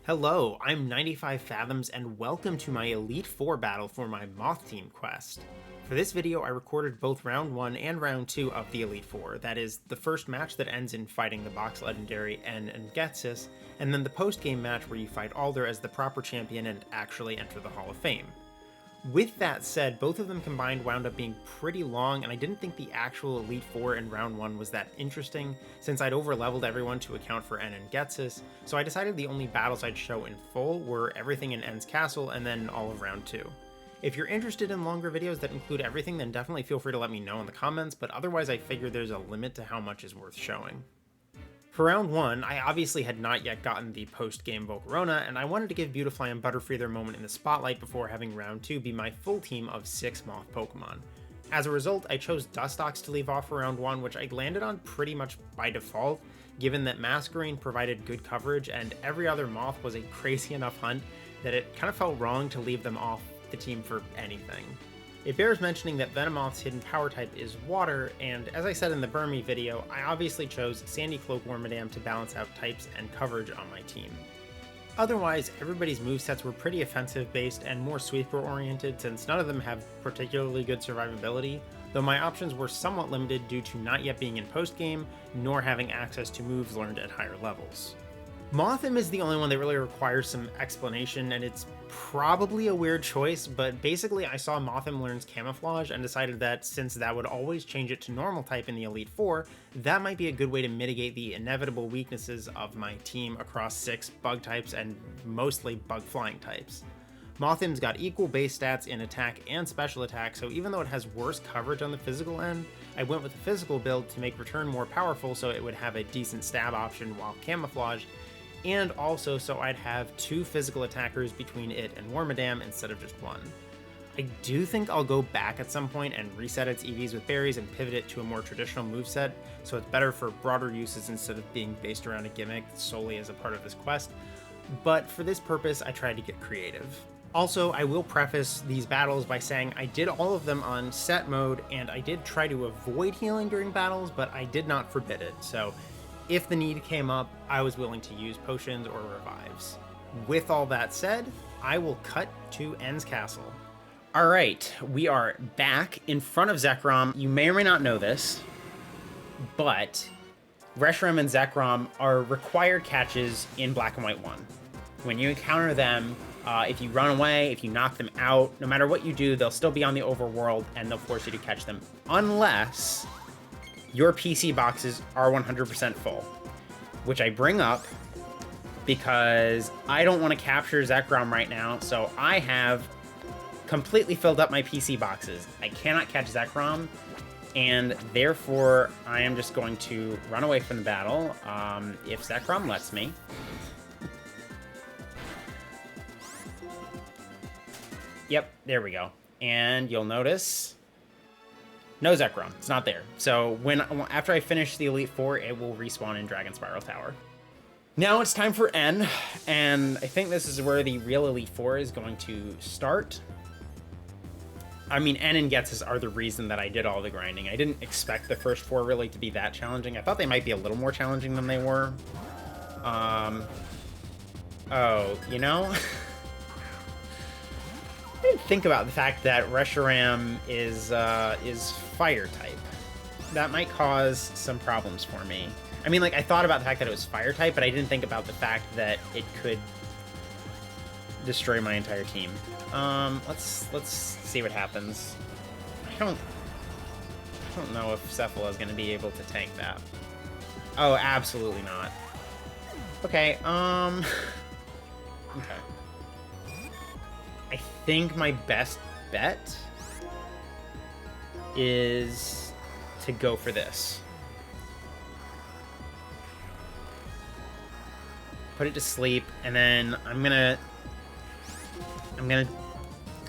Hello, I'm 95 Fathoms and welcome to my Elite Four battle for my Moth team quest. For this video, I recorded both Round 1 and Round 2 of the Elite Four, that is, the first match that ends in fighting the box legendary N and Getsis, and then the post-game match where you fight Alder as the proper champion and actually enter the Hall of Fame. With that said, both of them combined wound up being pretty long, and I didn't think the actual Elite Four in Round 1 was that interesting, since I'd over-leveled everyone to account for N and Getsis, so I decided the only battles I'd show in full were everything in N's castle and then all of Round 2. If you're interested in longer videos that include everything, then definitely feel free to let me know in the comments, but otherwise I figure there's a limit to how much is worth showing. For Round 1, I obviously had not yet gotten the post-game Volcarona, and I wanted to give Beautifly and Butterfree their moment in the spotlight before having Round 2 be my full team of 6 Moth Pokemon. As a result, I chose Dustox to leave off for Round 1, which I landed on pretty much by default, given that Masquerain provided good coverage and every other Moth was a crazy enough hunt that it kind of felt wrong to leave them off the team for anything. It bears mentioning that Venomoth's hidden power type is water, and as I said in the Burmy video, I obviously chose Sandy Cloak Wormadam to balance out types and coverage on my team. Otherwise, everybody's movesets were pretty offensive based and more sweeper oriented since none of them have particularly good survivability, though my options were somewhat limited due to not yet being in post-game, nor having access to moves learned at higher levels. Mothim is the only one that really requires some explanation, and it's probably a weird choice, but basically I saw Mothim learns Camouflage and decided that since that would always change it to normal type in the Elite Four, that might be a good way to mitigate the inevitable weaknesses of my team across 6 bug types and mostly bug flying types. Mothim's got equal base stats in attack and special attack, so even though it has worse coverage on the physical end, I went with the physical build to make Return more powerful so it would have a decent stab option while camouflaged, and also so I'd have 2 physical attackers between it and Wormadam instead of just 1. I do think I'll go back at some point and reset its EVs with berries and pivot it to a more traditional moveset, so it's better for broader uses instead of being based around a gimmick solely as a part of this quest, but for this purpose I tried to get creative. Also, I will preface these battles by saying I did all of them on set mode, and I did try to avoid healing during battles, but I did not forbid it, so if the need came up, I was willing to use potions or revives. With all that said, I will cut to N's castle. Alright, we are back in front of Zekrom. You may or may not know this, but Reshiram and Zekrom are required catches in Black and White 1. When you encounter them, if you run away, if you knock them out, no matter what you do, they'll still be on the overworld and they'll force you to catch them, unless your PC boxes are 100% full, which I bring up because I don't want to capture Zekrom right now, so I have completely filled up my PC boxes. I cannot catch Zekrom, and therefore I am just going to run away from the battle, if Zekrom lets me. Yep, there we go. And you'll notice no Zekrom, it's not there. So after I finish the Elite Four, it will respawn in Dragon Spiral Tower. Now it's time for N, and I think this is where the real Elite Four is going to start. I mean, N and Getsis are the reason that I did all the grinding. I didn't expect the first 4 really to be that challenging. I thought they might be a little more challenging than they were. Oh, you know? I didn't think about the fact that Reshiram is fire type. That might cause some problems for me. I mean, like, I thought about the fact that it was fire type, but I didn't think about the fact that it could destroy my entire team. Let's see what happens. I don't know if Cephala is going to be able to tank that. Oh, absolutely not. Okay, okay. I think my best bet is to go for this. Put it to sleep, and then I'm gonna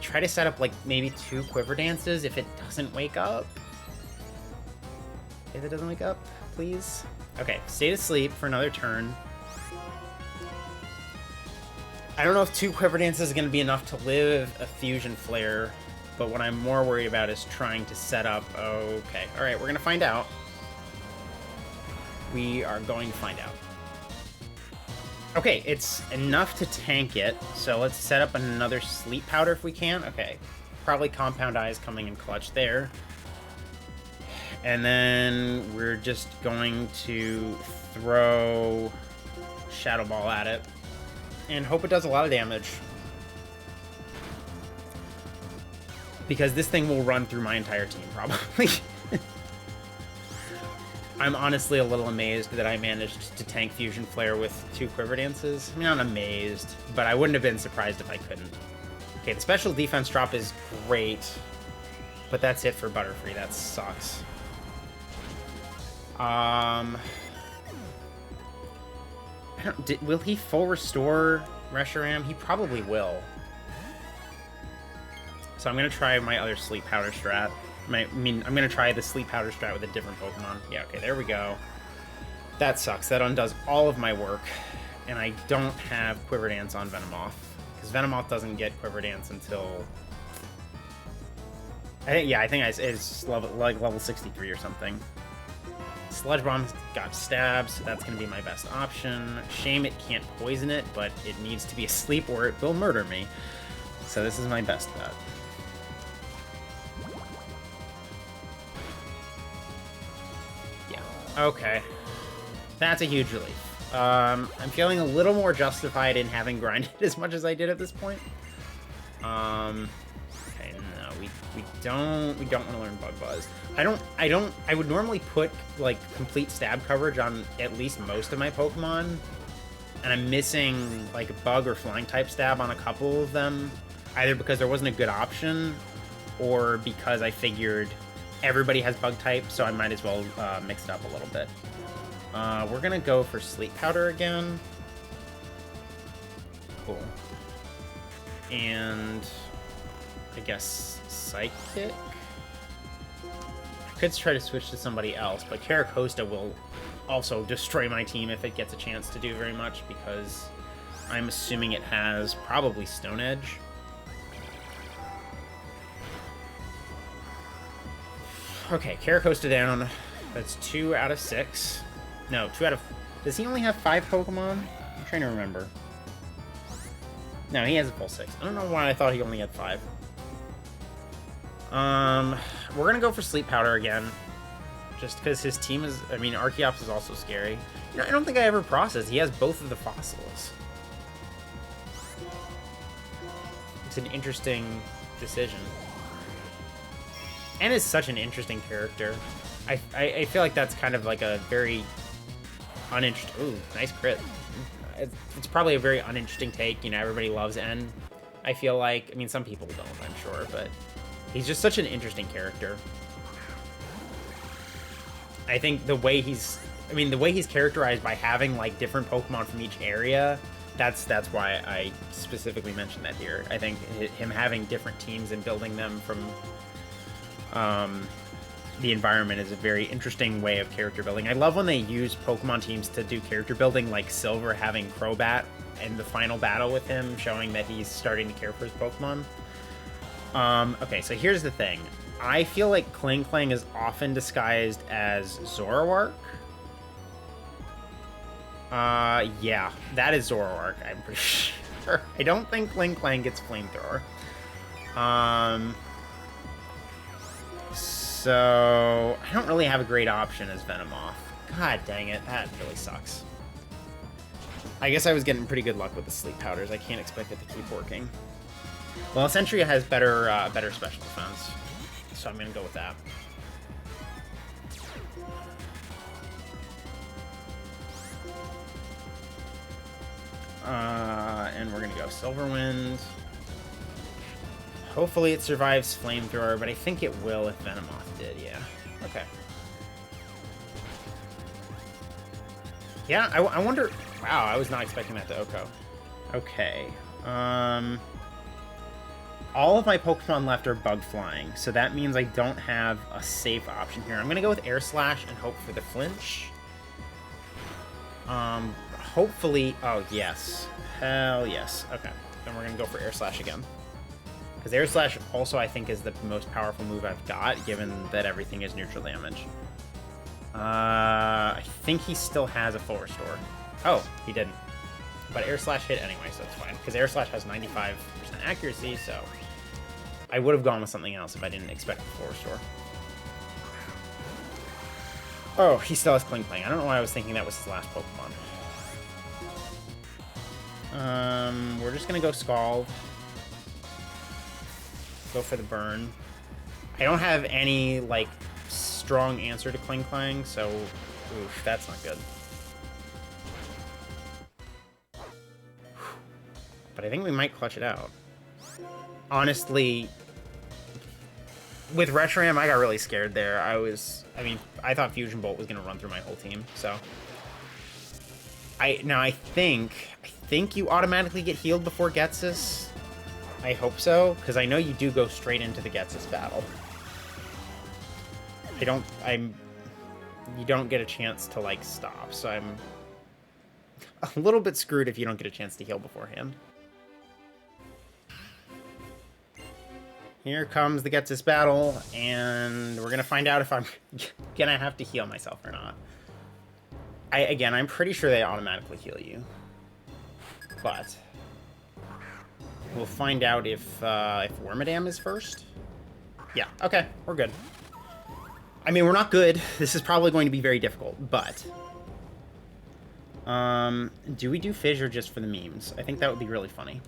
try to set up like maybe 2 Quiver Dances if it doesn't wake up. If it doesn't wake up, please. Okay, stay asleep for another turn. I don't know if 2 Quiver Dances is going to be enough to live a Fusion Flare, but what I'm more worried about is trying to set up... Okay, alright, we're going to find out. We are going to find out. Okay, it's enough to tank it, so let's set up another sleep powder if we can. Okay, probably Compound Eyes coming in clutch there. And then we're just going to throw Shadow Ball at it and hope it does a lot of damage. Because this thing will run through my entire team, probably. I'm honestly a little amazed that I managed to tank Fusion Flare with 2 Quiver Dances. I mean, I'm amazed, but I wouldn't have been surprised if I couldn't. Okay, the special defense drop is great, but that's it for Butterfree. That sucks. Will he full restore Reshiram? He probably will. So I'm going to try my other Sleep Powder strat. I'm going to try the Sleep Powder strat with a different Pokemon. Yeah, okay, there we go. That sucks. That undoes all of my work. And I don't have Quiver Dance on Venomoth. Because Venomoth doesn't get Quiver Dance until... I think it's level 63 or something. Sludge Bomb's got stabs, so that's going to be my best option. Shame it can't poison it, but it needs to be asleep or it will murder me. So this is my best bet. Okay, that's a huge relief. I'm feeling a little more justified in having grinded as much as I did at this point. Okay, no, we don't want to learn Bug Buzz. I would normally put like complete stab coverage on at least most of my Pokemon, and I'm missing like a Bug or Flying type stab on a couple of them, either because there wasn't a good option, or because I figured everybody has Bug type, so I might as well mix it up a little bit. We're gonna go for Sleep Powder again. Cool. And I guess Psychic? I could try to switch to somebody else, but Caracosta will also destroy my team if it gets a chance to do very much, because I'm assuming it has probably Stone Edge. Okay, Caracosta down. That's 2 out of 6. No, 2 out of... Does he only have 5 Pokemon? I'm trying to remember. No, he has a full 6. I don't know why I thought he only had 5. We're gonna go for Sleep Powder again. Just because his team is... I mean, Archeops is also scary. You know, I don't think I ever processed. He has both of the fossils. It's an interesting decision. And is such an interesting character. I feel like that's kind of like a very uninteresting... Ooh, nice crit. It's probably a very uninteresting take. You know, everybody loves N. I feel like... I mean, some people don't, I'm sure, but... He's just such an interesting character. I think the way he's... I mean, the way he's characterized by having, like, different Pokemon from each area... That's why I specifically mentioned that here. I think him having different teams and building them from... the environment is a very interesting way of character building. I love when they use Pokemon teams to do character building, like Silver having Crobat in the final battle with him, showing that he's starting to care for his Pokemon. Okay, so here's the thing. I feel like Kling Klang is often disguised as Zoroark. Yeah, that is Zoroark, I'm pretty sure. I don't think Kling Klang gets Flamethrower. So, I don't really have a great option as Venomoth. God dang it, that really sucks. I guess I was getting pretty good luck with the Sleep Powders. I can't expect it to keep working. Well, Sentry has better special defense, so I'm gonna go with that. And we're gonna go Silverwind. Hopefully it survives Flamethrower, but I think it will if Venomoth did, yeah. Okay. Yeah, I wonder... Wow, I was not expecting that to Oko. Okay. All of my Pokemon left are Bug Flying, so that means I don't have a safe option here. I'm going to go with Air Slash and hope for the flinch. Hopefully... Oh, yes. Hell yes. Okay. Then we're going to go for Air Slash again. Because Air Slash also, I think, is the most powerful move I've got, given that everything is neutral damage. I think he still has a full restore. Oh, he didn't. But Air Slash hit anyway, so it's fine. Because Air Slash has 95% accuracy, so... I would have gone with something else if I didn't expect the full restore. Oh, he still has Klinklang. I don't know why I was thinking that was his last Pokemon. We're just gonna go Scald. Go for the burn. I don't have any, like, strong answer to Klinklang, so... Oof, that's not good. But I think we might clutch it out. Honestly, with Reshiram, I got really scared there. I mean, I thought Fusion Bolt was going to run through my whole team, so... I think you automatically get healed before Getsus. I hope so, because I know you do go straight into the Getsus battle. You don't get a chance to, like, stop, so I'm a little bit screwed if you don't get a chance to heal beforehand. Here comes the Getsus battle, and we're gonna find out if I'm gonna have to heal myself or not. Again, I'm pretty sure they automatically heal you, but we'll find out if Wormadam is first. Yeah, okay, we're good. I mean, we're not good. This is probably going to be very difficult, but... do we do Fissure just for the memes? I think that would be really funny.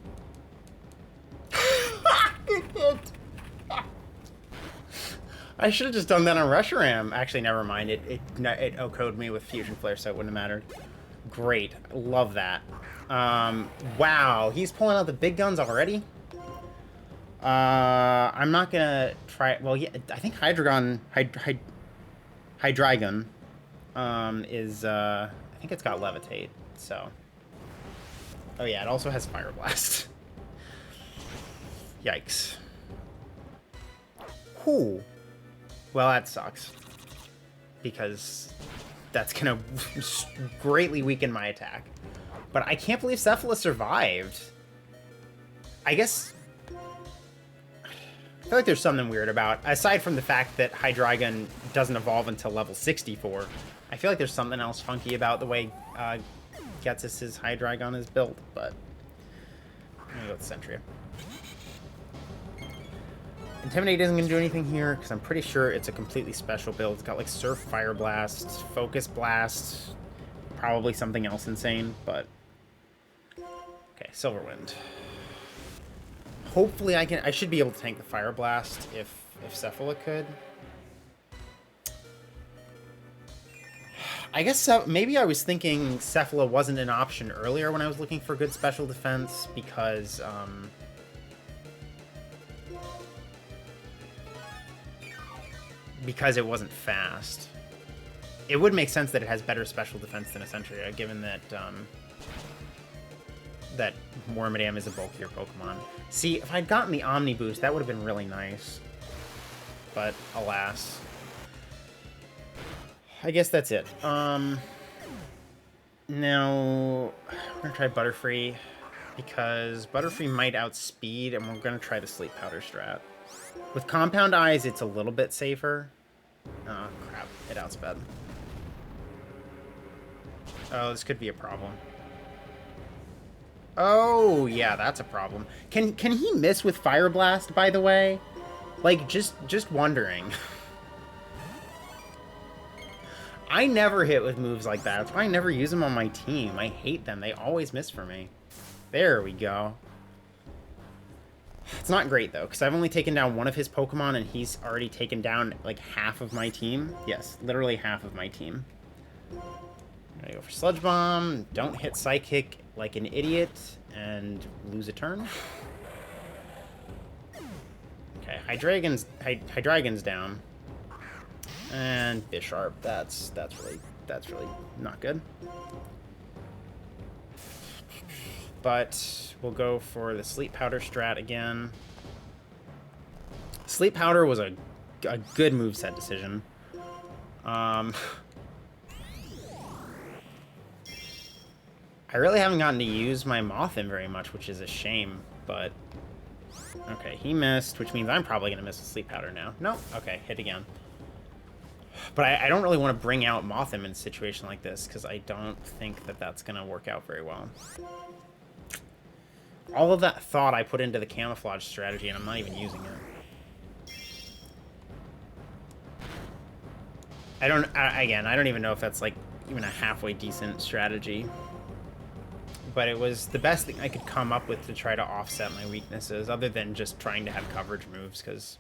I should have just done that on Reshiram. Actually, never mind. It OHKO'd me with Fusion Flare, so it wouldn't have mattered. Great. Love that. Wow. He's pulling out the big guns already? I'm not gonna try... Well, yeah, I think Hydreigon is... I think it's got Levitate, so... Oh, yeah, it also has Fire Blast. Yikes. Whew. Well, that sucks. Because that's gonna greatly weaken my attack. But I can't believe Cephala survived. I guess... I feel like there's something weird about... Aside from the fact that Hydreigon doesn't evolve until level 64, I feel like there's something else funky about the way Getsus's Hydreigon is built, but... I'm gonna go with Sentria. Intimidate isn't going to do anything here, because I'm pretty sure it's a completely special build. It's got, like, Surf, Fire Blast, Focus Blast, probably something else insane, but... Okay, Silver Wind. Hopefully I should be able to tank the Fire Blast if Cephala could. I guess maybe I was thinking Cephala wasn't an option earlier when I was looking for good special defense, because, because it wasn't fast. It would make sense that it has better special defense than Essentia, given that that Wormadam is a bulkier Pokemon. See, if I'd gotten the Omni Boost, that would have been really nice. But, alas. I guess that's it. Now, we're gonna try Butterfree, because Butterfree might outspeed, and we're gonna try the Sleep Powder strat. With Compound Eyes, it's a little bit safer. Oh, crap. It outsped. Oh, this could be a problem. Oh, yeah, that's a problem. Can he miss with Fire Blast, by the way? Like, just wondering. I never hit with moves like that. That's why I never use them on my team. I hate them. They always miss for me. There we go. It's not great, though, because I've only taken down one of his Pokemon, and he's already taken down, like, half of my team. Yes, literally half of my team. I'm gonna go for Sludge Bomb. Don't hit Psychic like an idiot, and lose a turn. Okay, Hydreigon's down. And Bisharp. That's really not good. But we'll go for the Sleep Powder strat again. Sleep Powder was a good moveset decision. I really haven't gotten to use my Moth in very much, which is a shame, but... Okay, he missed, which means I'm probably going to miss the Sleep Powder now. No? Okay, hit again. But I don't really want to bring out Mothim in a situation like this, because I don't think that that's going to work out very well. All of that thought I put into the camouflage strategy, and I'm not even using it. I don't even know if that's, like, even a halfway decent strategy. But it was the best thing I could come up with to try to offset my weaknesses, other than just trying to have coverage moves, because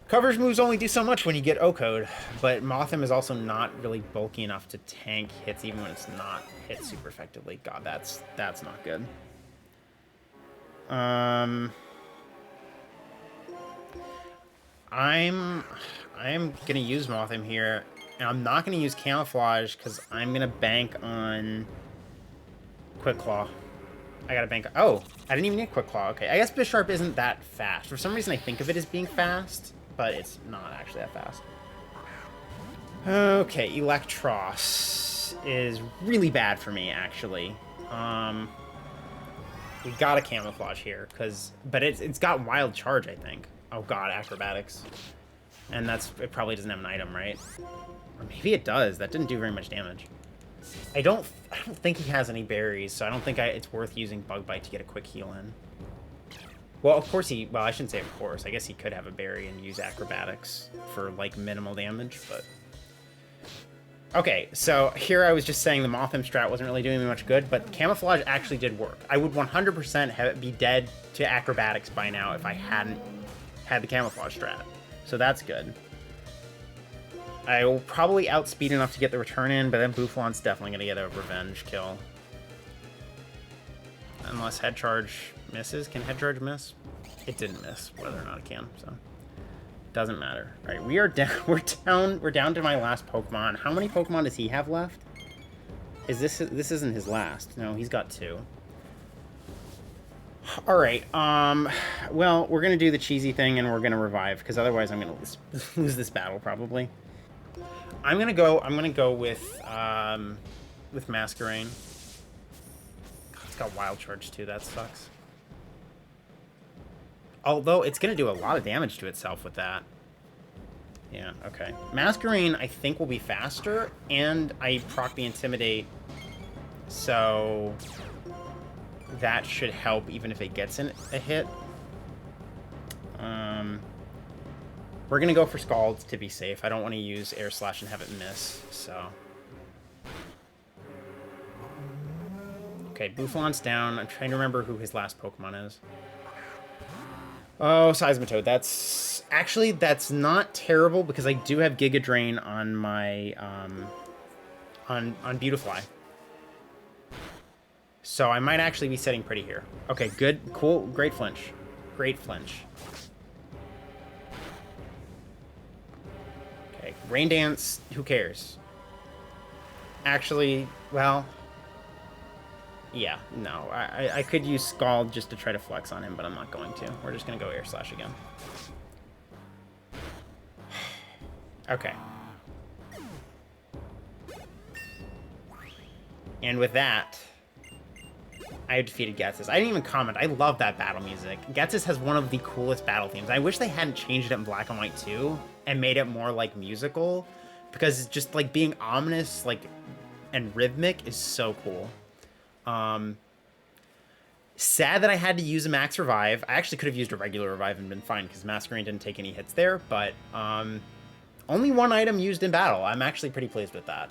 coverage moves only do so much when you get O-code, but Mothim is also not really bulky enough to tank hits even when it's not hit super effectively. God, that's not good. I'm gonna use Mothim here, and I'm not gonna use camouflage because I'm gonna bank on Quick Claw. I gotta bank. Oh, I didn't even get Quick Claw. Okay, I guess Bisharp isn't that fast. For some reason, I think of it as being fast, but it's not actually that fast. Okay, Electros is really bad for me, actually. We got a camouflage here, but it's got wild charge, I think. Oh god, acrobatics. And it probably doesn't have an item, right? Or maybe it does. That didn't do very much damage. I don't think he has any berries, so I don't think it's worth using Bug Bite to get a quick heal in. Well, of course well, I shouldn't say of course. I guess he could have a berry and use acrobatics for, like, minimal damage, but... Okay, so here I was just saying the Mothim strat wasn't really doing me much good, but camouflage actually did work. I would 100% be dead to acrobatics by now if I hadn't had the camouflage strat. So that's good. I will probably outspeed enough to get the return in, but then Bouffalan's definitely going to get a revenge kill. Unless head charge misses. Can head charge miss? It didn't miss, whether or not it can, so... Doesn't matter. All right, we are down. We're down to my last Pokemon. How many Pokemon does he have left? This isn't his last? No, he's got 2. All right. Well, we're gonna do the cheesy thing and we're gonna revive because otherwise I'm gonna lose this battle probably. I'm gonna go with Masquerain. God, it's got Wild Charge too. That sucks. Although it's going to do a lot of damage to itself with that. Yeah, okay. Masquerain, I think, will be faster, and I proc the Intimidate, so that should help even if it gets a hit. We're going to go for Scald to be safe. I don't want to use Air Slash and have it miss, so... Okay, Bouffalan's down. I'm trying to remember who his last Pokemon is. Oh, Seismitoad. That's not terrible because I do have Giga Drain on my on Beautifly. So I might actually be setting pretty here. Okay, good, cool, great flinch. Great flinch. Okay, Rain Dance, who cares? Actually, well, yeah, no. I could use Scald just to try to flex on him, but I'm not going to. We're just going to go Air Slash again. Okay. And with that, I have defeated Ghetsis. I didn't even comment. I love that battle music. Ghetsis has one of the coolest battle themes. I wish they hadn't changed it in Black and White too, and made it more, like, musical, because it's just, like, being ominous, like, and rhythmic is so cool. Sad that I had to use a max revive. I actually could have used a regular revive and been fine because Masquerain didn't take any hits there, but only one item used in battle. I'm actually pretty pleased with that.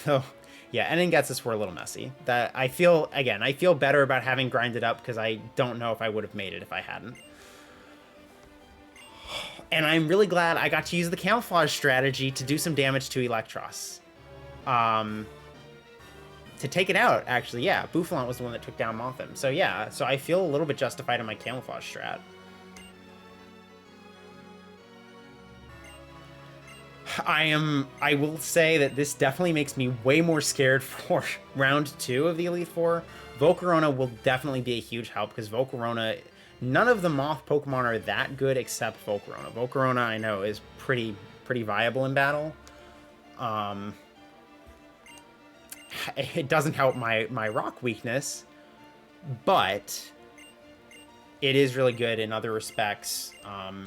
So yeah, ending Ghetsis were a little messy. That I feel better about having grinded up because I don't know if I would have made it if I hadn't. And I'm really glad I got to use the camouflage strategy to do some damage to Electros. To take it out, actually, yeah. Bouffalant was the one that took down Mothim. So yeah, so I feel a little bit justified in my camouflage strat. I will say that this definitely makes me way more scared for round 2 of the Elite Four. Volcarona will definitely be a huge help because Volcarona, none of the Moth Pokemon are that good except Volcarona. Volcarona, I know, is pretty viable in battle. It doesn't help my rock weakness, but it is really good in other respects.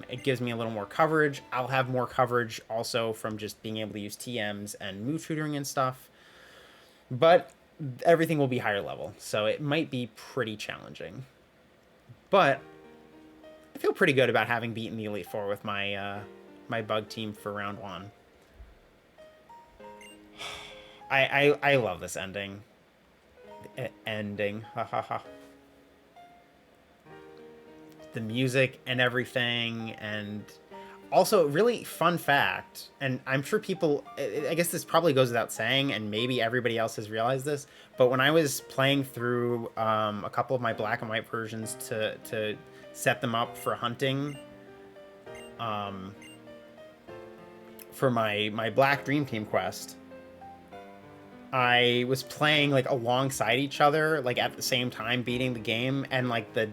It gives me a little more coverage. I'll have more coverage also from just being able to use TMs and move tutoring and stuff. But everything will be higher level, so it might be pretty challenging. But I feel pretty good about having beaten the Elite Four with my my bug team for round 1. I love this ending. Ending. Ha ha ha. The music and everything, and also really fun fact, and I'm sure people, I guess this probably goes without saying, and maybe everybody else has realized this, but when I was playing through a couple of my black and white versions to set them up for hunting, for my Black Dream Team quest, I was playing like alongside each other, like at the same time beating the game, and like the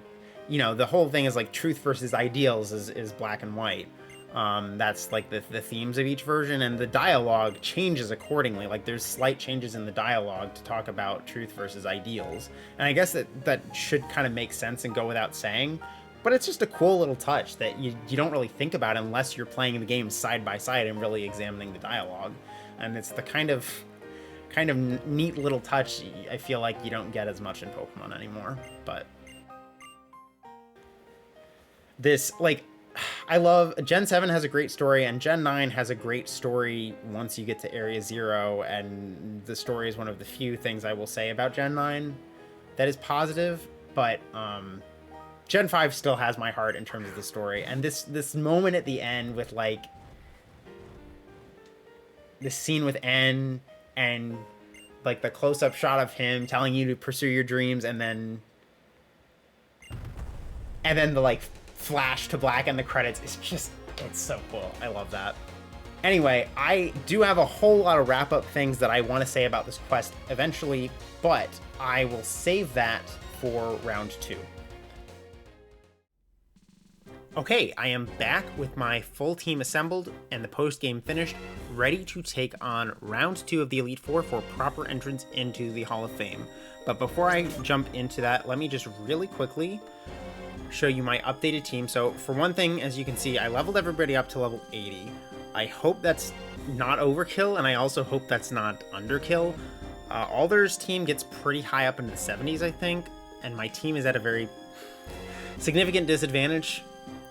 whole thing is like truth versus ideals is black and white. That's like the themes of each version, and the dialogue changes accordingly. Like there's slight changes in the dialogue to talk about truth versus ideals, and I guess that should kind of make sense and go without saying, but it's just a cool little touch that you don't really think about unless you're playing the game side by side and really examining the dialogue. And it's the kind of neat little touch I feel like you don't get as much in Pokemon anymore. But this, like, I love Gen 7 has a great story, and Gen 9 has a great story once you get to Area 0, and the story is one of the few things I will say about Gen 9 that is positive, but Gen 5 still has my heart in terms of the story. And this moment at the end with, like, this scene with N and, like, the close-up shot of him telling you to pursue your dreams, and then the, like, flash to black and the credits is just, it's so cool. I love that. Anyway, I do have a whole lot of wrap-up things that I want to say about this quest eventually, but I will save that for round 2. Okay, I am back with my full team assembled and the post-game finished, ready to take on round 2 of the Elite Four for proper entrance into the Hall of Fame. But before I jump into that, let me just really quickly show you my updated team. So for one thing, as you can see, I leveled everybody up to level 80. I hope that's not overkill, and I also hope that's not underkill. Alder's team gets pretty high up into the 70s, I think, and my team is at a very significant disadvantage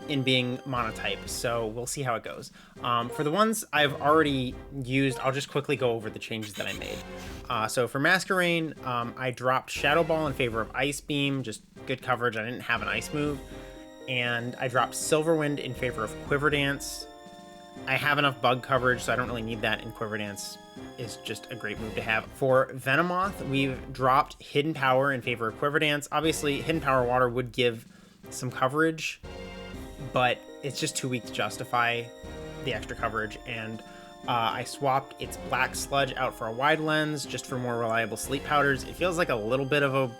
in being monotype, so we'll see how it goes. For the ones I've already used, I'll just quickly go over the changes that I made. So for Masquerain, I dropped Shadow Ball in favor of Ice Beam, just good coverage. I didn't have an ice move. And I dropped Silverwind in favor of Quiver Dance. I have enough bug coverage, so I don't really need that, and Quiver Dance is just a great move to have. For Venomoth, we've dropped Hidden Power in favor of Quiver Dance. Obviously, Hidden Power Water would give some coverage, but it's just too weak to justify the extra coverage, and I swapped its Black Sludge out for a Wide Lens just for more reliable sleep powders. It feels like a little bit of a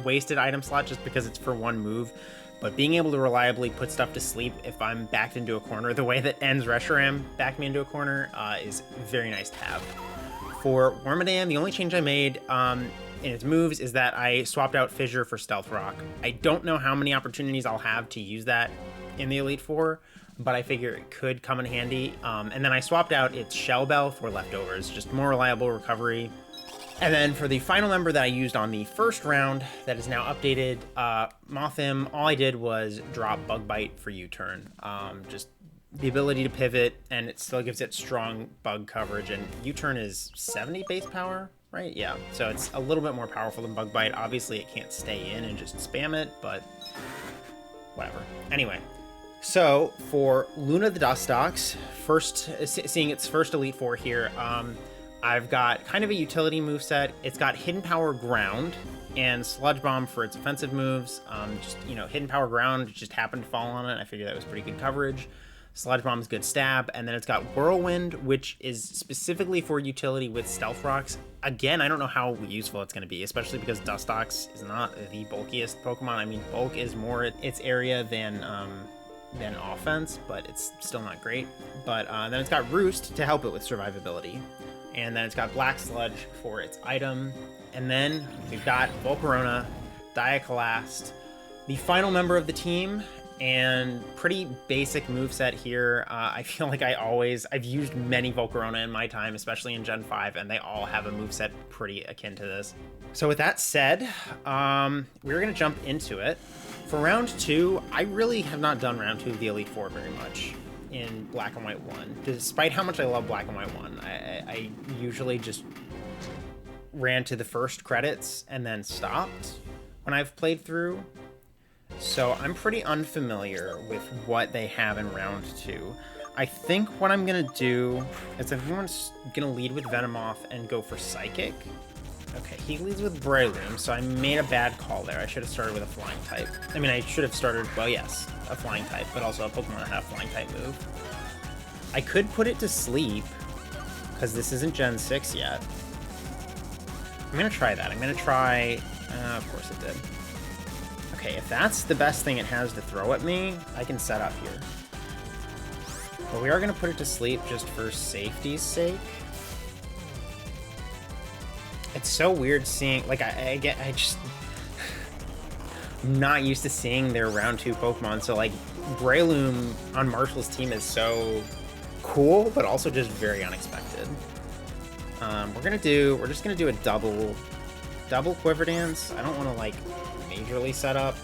wasted item slot just because it's for one move, but being able to reliably put stuff to sleep if I'm backed into a corner, the way that N's Reshiram backed me into a corner, is very nice to have. For Wormadam, the only change I made in its moves is that I swapped out Fissure for Stealth Rock. I don't know how many opportunities I'll have to use that in the Elite Four, but I figure it could come in handy. And then I swapped out its Shell Bell for Leftovers, just more reliable recovery. And then for the final member that I used on the first round that is now updated, Mothim, all I did was drop Bug Bite for U-Turn. Just the ability to pivot, and it still gives it strong bug coverage, and U-Turn is 70 base power, right? Yeah, so it's a little bit more powerful than Bug Bite. Obviously, it can't stay in and just spam it, but whatever. Anyway, so for Luna the Dustox, seeing its first Elite Four here, I've got kind of a utility moveset. It's got Hidden Power Ground and Sludge Bomb for its offensive moves. Hidden Power Ground just happened to fall on it. I figured that was pretty good coverage. Sludge Bomb's good stab, and then it's got Whirlwind, which is specifically for utility with Stealth Rocks. Again, I don't know how useful it's going to be, especially because Dustox is not the bulkiest Pokemon. I mean, bulk is more its area than offense, but it's still not great. But then it's got Roost to help it with survivability. And then it's got Black Sludge for its item. And then we've got Volcarona, Diaclast, The final member of the team, and pretty basic moveset here. I feel like I've used many Volcarona in my time, especially in Gen 5, and they all have a moveset pretty akin to this. So with that said, we're going to jump into it. For round 2, I really have not done round 2 of the Elite Four very much in Black and White 1. Despite how much I love Black and White 1, I usually just ran to the first credits and then stopped when I've played through. So I'm pretty unfamiliar with what they have in round 2. I think what I'm going to do is I'm going to lead with Venomoth and go for Psychic. Okay, he leads with Breloom, so I made a bad call there. I should have started with a Flying type. I mean, I should have started, well, yes, a Flying type, but also a Pokemon that had a Flying type move. I could put it to sleep, because this isn't Gen 6 yet. I'm going to try that. I'm going to try... of course it did. Okay, if that's the best thing it has to throw at me, I can set up here. But we are going to put it to sleep just for safety's sake. It's so weird seeing, like, I just... I'm not used to seeing their round 2 Pokemon, so, like, Breloom on Marshall's team is so cool, but also just very unexpected. We're just gonna do a double Quiver Dance. I don't want to, like, majorly set up.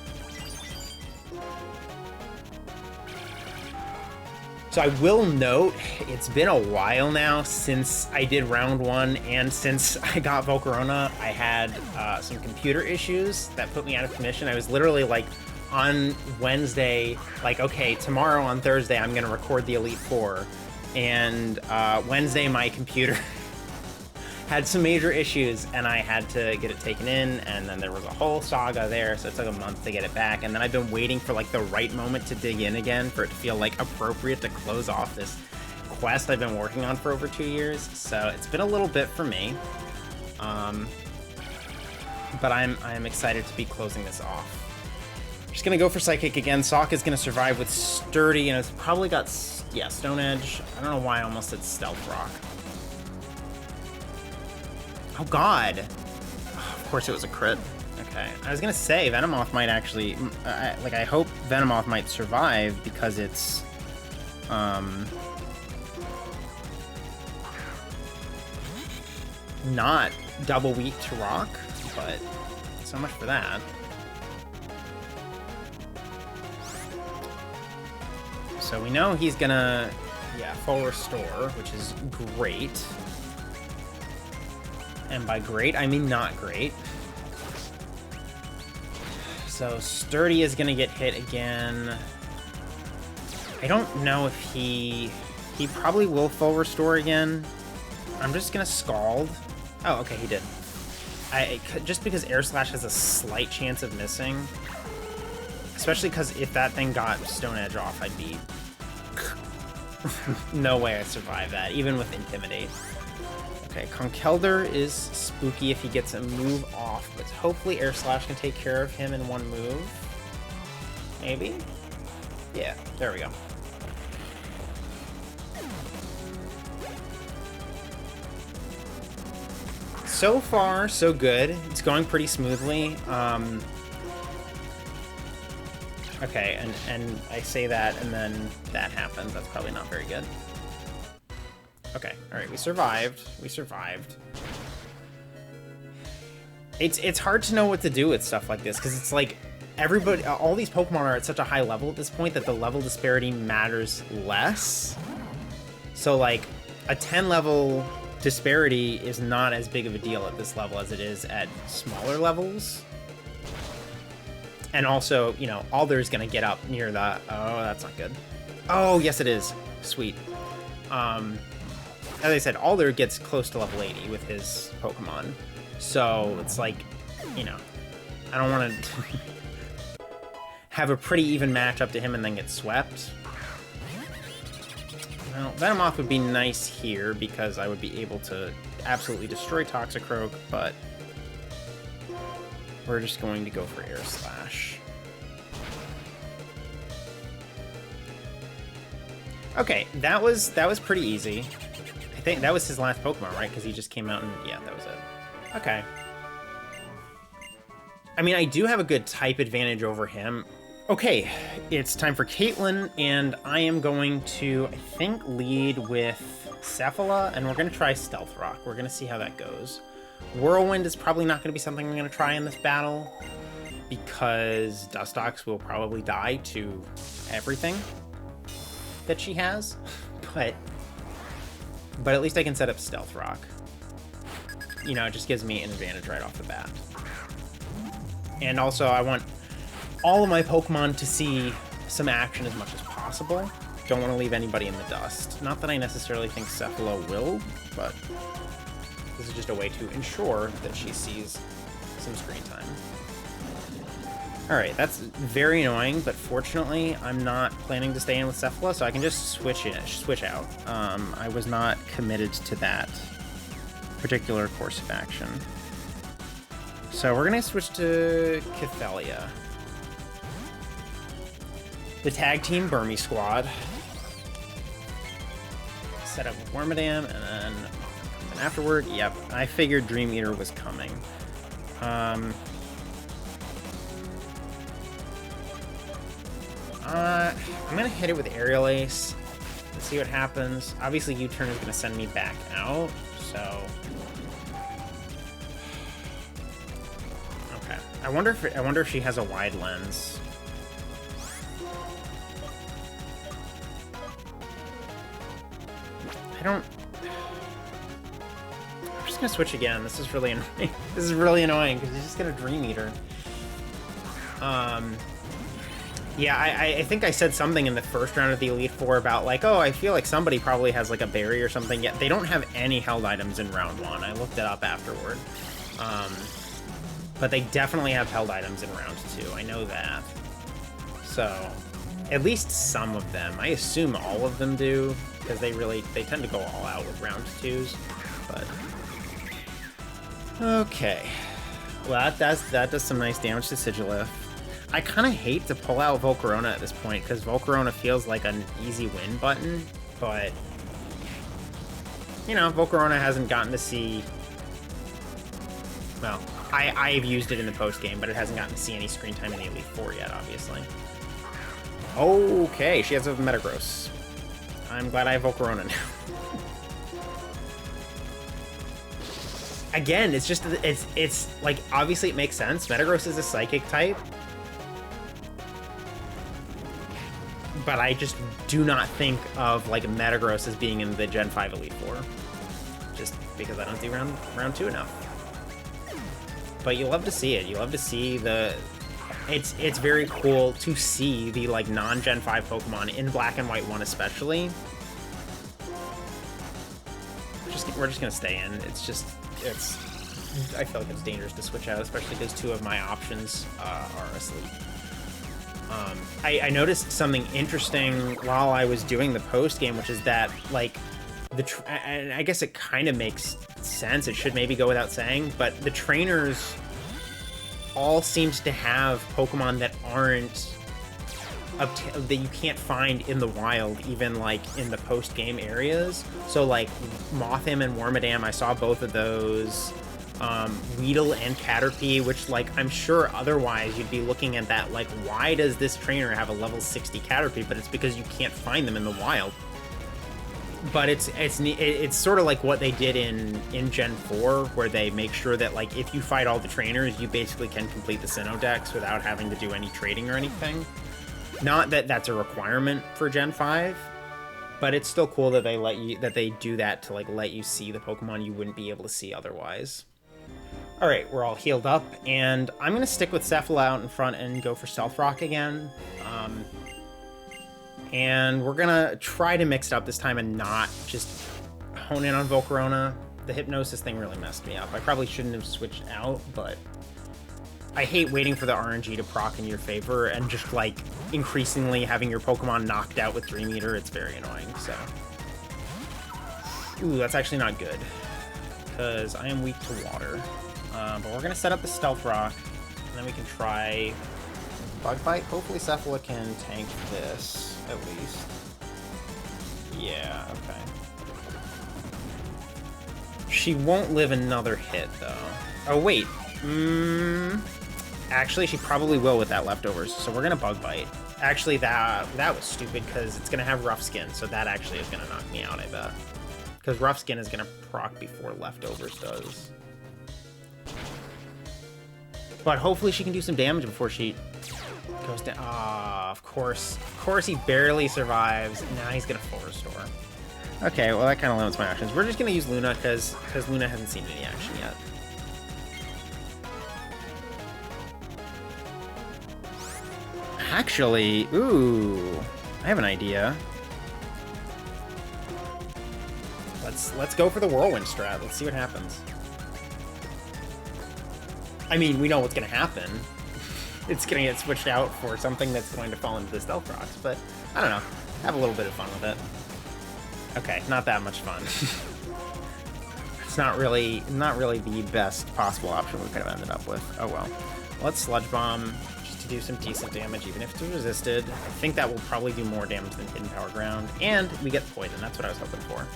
So I will note, it's been a while now since I did round 1, and since I got Volcarona, I had some computer issues that put me out of commission. I was literally like, on Wednesday, like, okay, tomorrow on Thursday, I'm gonna record the Elite Four, and Wednesday my computer had some major issues, and I had to get it taken in, and then there was a whole saga there, so it took a month to get it back, and then I've been waiting for, like, the right moment to dig in again, for it to feel, like, appropriate to close off this quest I've been working on for over 2 years, so it's been a little bit for me, but I'm excited to be closing this off. Just gonna go for Psychic again. Sokka is gonna survive with Sturdy, and it's probably got, yeah, Stone Edge. I don't know why I almost said Stealth Rock. Oh god! Oh, of course it was a crit. Okay, I was gonna say Venomoth might actually, I hope Venomoth might survive because it's, not double weak to rock, but so much for that. So we know he's gonna, yeah, full restore, which is great. And by great, I mean not great. So Sturdy is gonna get hit again. I don't know if he probably will full restore again. I'm just gonna Scald. Oh, okay, he did. Just because Air Slash has a slight chance of missing. Especially because if that thing got Stone Edge off, I'd be... no way I'd survive that, even with Intimidate. Okay, Conkeldurr is spooky if he gets a move off, but hopefully Air Slash can take care of him in one move. Maybe? Yeah, there we go. So far, so good. It's going pretty smoothly. Okay, and I say that, and then that happens. That's probably not very good. Okay, alright, we survived. We survived. It's hard to know what to do with stuff like this, because it's like, everybody, all these Pokemon are at such a high level at this point that the level disparity matters less. So, like, a 10 level disparity is not as big of a deal at this level as it is at smaller levels. And also, you know, Alder's gonna get up near the... Oh, that's not good. Oh, yes it is. Sweet. As I said, Alder gets close to level 80 with his Pokemon. So, it's like, you know, I don't want to have a pretty even match up to him and then get swept. Well, Venomoth would be nice here because I would be able to absolutely destroy Toxicroak, but we're just going to go for Air Slash. Okay, that was pretty easy. I think that was his last Pokemon, right? Because he just came out and... yeah, that was it. Okay. I mean, I do have a good type advantage over him. Okay, it's time for Caitlyn, and I am going to, I think, lead with Cephala, and we're going to try Stealth Rock. We're going to see how that goes. Whirlwind is probably not going to be something I'm going to try in this battle, because Dustox will probably die to everything that she has, but at least I can set up Stealth Rock. You know, it just gives me an advantage right off the bat. And also, I want all of my Pokemon to see some action as much as possible. Don't want to leave anybody in the dust. Not that I necessarily think Cephala will, but this is just a way to ensure that she sees some screen time. Alright, that's very annoying, but fortunately, I'm not planning to stay in with Cephala, so I can just switch out. I was not committed to that particular course of action. So we're going to switch to Cathelia. The tag team Burmy squad. Set up with Wormadam, and then afterward, yep, I figured Dream Eater was coming. I'm gonna hit it with Aerial Ace. Let's see what happens. Obviously, U-turn is gonna send me back out, so. Okay. I wonder if she has a wide lens. I'm just gonna switch again. This is really annoying. This is really annoying because he's just gonna Dream Eater. Yeah, I think I said something in the first round of the Elite Four about like, oh, I feel like somebody probably has like a berry or something. Yet they don't have any held items in round 1. I looked it up afterward. But they definitely have held items in round 2. I know that. So, at least some of them. I assume all of them do, because they tend to go all out with round 2s. But okay, well that does some nice damage to Sigilyph. I kind of hate to pull out Volcarona at this point because Volcarona feels like an easy win button, but you know, Volcarona hasn't gotten to see. Well, I've used it in the post game, but it hasn't gotten to see any screen time in the Elite Four yet, obviously. Okay, she has a Metagross. I'm glad I have Volcarona now. Again, it's just, it's like, obviously it makes sense. Metagross is a Psychic type. But I just do not think of, like, Metagross as being in the Gen 5 Elite Four. Just because I don't do round 2 enough. But you love to see it. You love to see the... It's very cool to see the, like, non-Gen 5 Pokemon in Black and White 1 especially. We're just gonna stay in. I feel like it's dangerous to switch out, especially because 2 of my options are asleep. I noticed something interesting while I was doing the post game, which is that, like, and I guess it kind of makes sense. It should maybe go without saying, but the trainers all seemed to have Pokemon that aren't that you can't find in the wild, even like in the post game areas. So like Mothim and Wormadam, I saw both of those. Weedle and Caterpie, which, like, I'm sure otherwise you'd be looking at that like, why does this trainer have a level 60 Caterpie? But it's because you can't find them in the wild. But it's sort of like what they did in Gen 4, where they make sure that, like, if you fight all the trainers, you basically can complete the Sinnoh Dex without having to do any trading or anything. Not that that's a requirement for Gen 5, but it's still cool that they do that to, like, let you see the Pokemon you wouldn't be able to see otherwise. Alright, we're all healed up, and I'm going to stick with Cephala out in front and go for Stealth Rock again. And we're going to try to mix it up this time and not just hone in on Volcarona. The Hypnosis thing really messed me up. I probably shouldn't have switched out, but I hate waiting for the RNG to proc in your favor and just, like, increasingly having your Pokemon knocked out with Dream Eater. It's very annoying, so. Ooh, that's actually not good, because I am weak to water. But we're going to set up the Stealth Rock, and then we can try Bug Bite. Hopefully Cephala can tank this, at least. Yeah, okay. She won't live another hit, though. Oh, wait. Actually, she probably will with that leftovers, so we're gonna bug bite. Actually, that was stupid because it's gonna have rough skin, so that actually is gonna knock me out, I bet. Because rough skin is gonna proc before leftovers does. But hopefully she can do some damage before she goes down. Ah, of course he barely survives. Now he's gonna full restore. Okay, well that kind of limits my options. We're just gonna use Luna because Luna hasn't seen any action yet. Actually, ooh, I have an idea. Let's go for the whirlwind strat. Let's see what happens. I mean, we know what's gonna happen. It's gonna get switched out for something that's going to fall into the stealth rocks, but I don't know. Have a little bit of fun with it. Okay, not that much fun. It's not really the best possible option we could have ended up with. Oh well. Let's sludge bomb just to do some decent damage, even if it's resisted. I think that will probably do more damage than hidden power ground, and we get poison. That's what I was hoping for.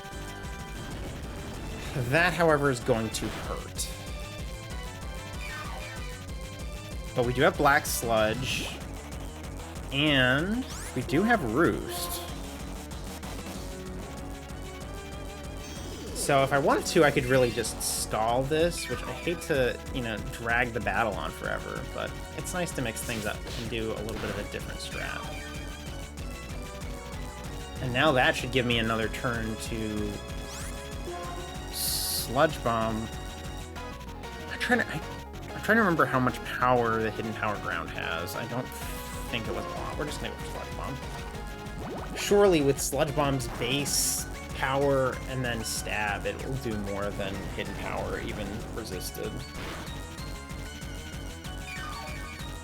That, however, is going to hurt. But we do have Black Sludge, and we do have Roost. So if I wanted to, I could really just stall this, which I hate to, you know, drag the battle on forever, but it's nice to mix things up and do a little bit of a different strat. And now that should give me another turn to Sludge Bomb. I'm trying to remember how much power the hidden power ground has. I don't think it was a lot. We're just gonna go for Sludge Bomb. Surely with Sludge Bomb's base power and then stab, it will do more than hidden power, even resisted.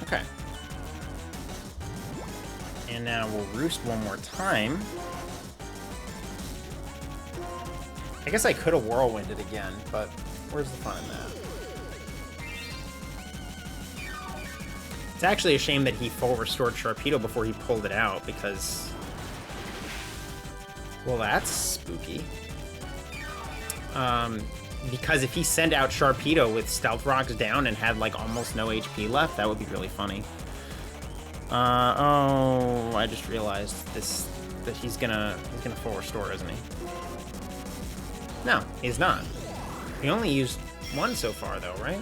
Okay. And now we'll Roost one more time. I guess I could have Whirlwinded again, but where's the fun in that? It's actually a shame that he full restored Sharpedo before he pulled it out, because... well, that's spooky. Because if he sent out Sharpedo with Stealth Rocks down and had, like, almost no HP left, that would be really funny. Oh, I just realized that he's gonna full restore, isn't he? No, he's not. He only used one so far, though, right?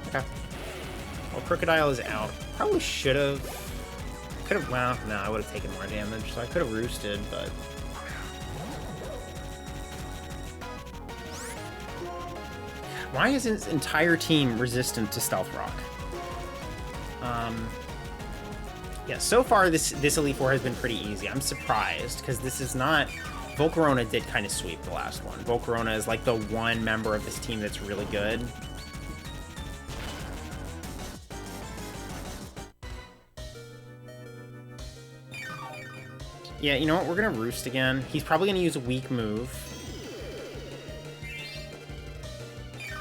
Okay. Well, Crocodile is out. Probably should have... could have... well, no, I would have taken more damage, so I could have roosted, but... why is his entire team resistant to Stealth Rock? Yeah, so far this Elite Four has been pretty easy. I'm surprised, because this is not... Volcarona did kind of sweep the last one. Volcarona is like the one member of this team that's really good. Yeah, you know what? We're going to Roost again. He's probably going to use a weak move.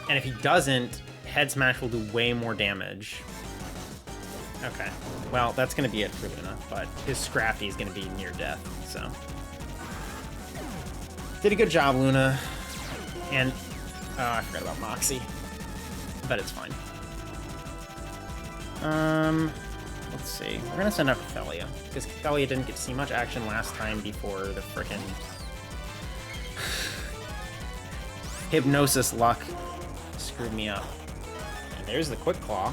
And if he doesn't, Head Smash will do way more damage. Okay. Well, that's going to be it for Luna, but his Scrafty is going to be near death, so... did a good job, Luna. And... oh, I forgot about Moxie. But it's fine. Let's see. We're gonna send out Cathelia, because Cathelia didn't get to see much action last time before the frickin' Hypnosis luck screwed me up. And there's the Quick Claw.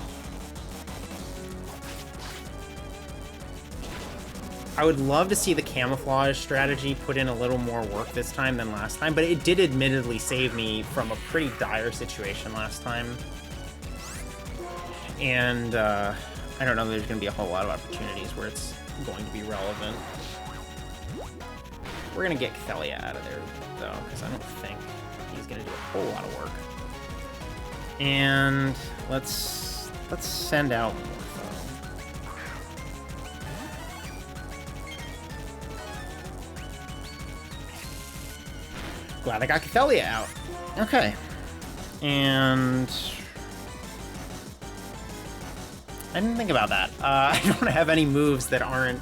I would love to see the camouflage strategy put in a little more work this time than last time, but it did admittedly save me from a pretty dire situation last time. And, I don't know, there's going to be a whole lot of opportunities where it's going to be relevant. We're going to get Cathelia out of there, though, because I don't think he's going to do a whole lot of work. And let's send out more. Glad I got Cathelia out. Okay. And... I didn't think about that. I don't have any moves that aren't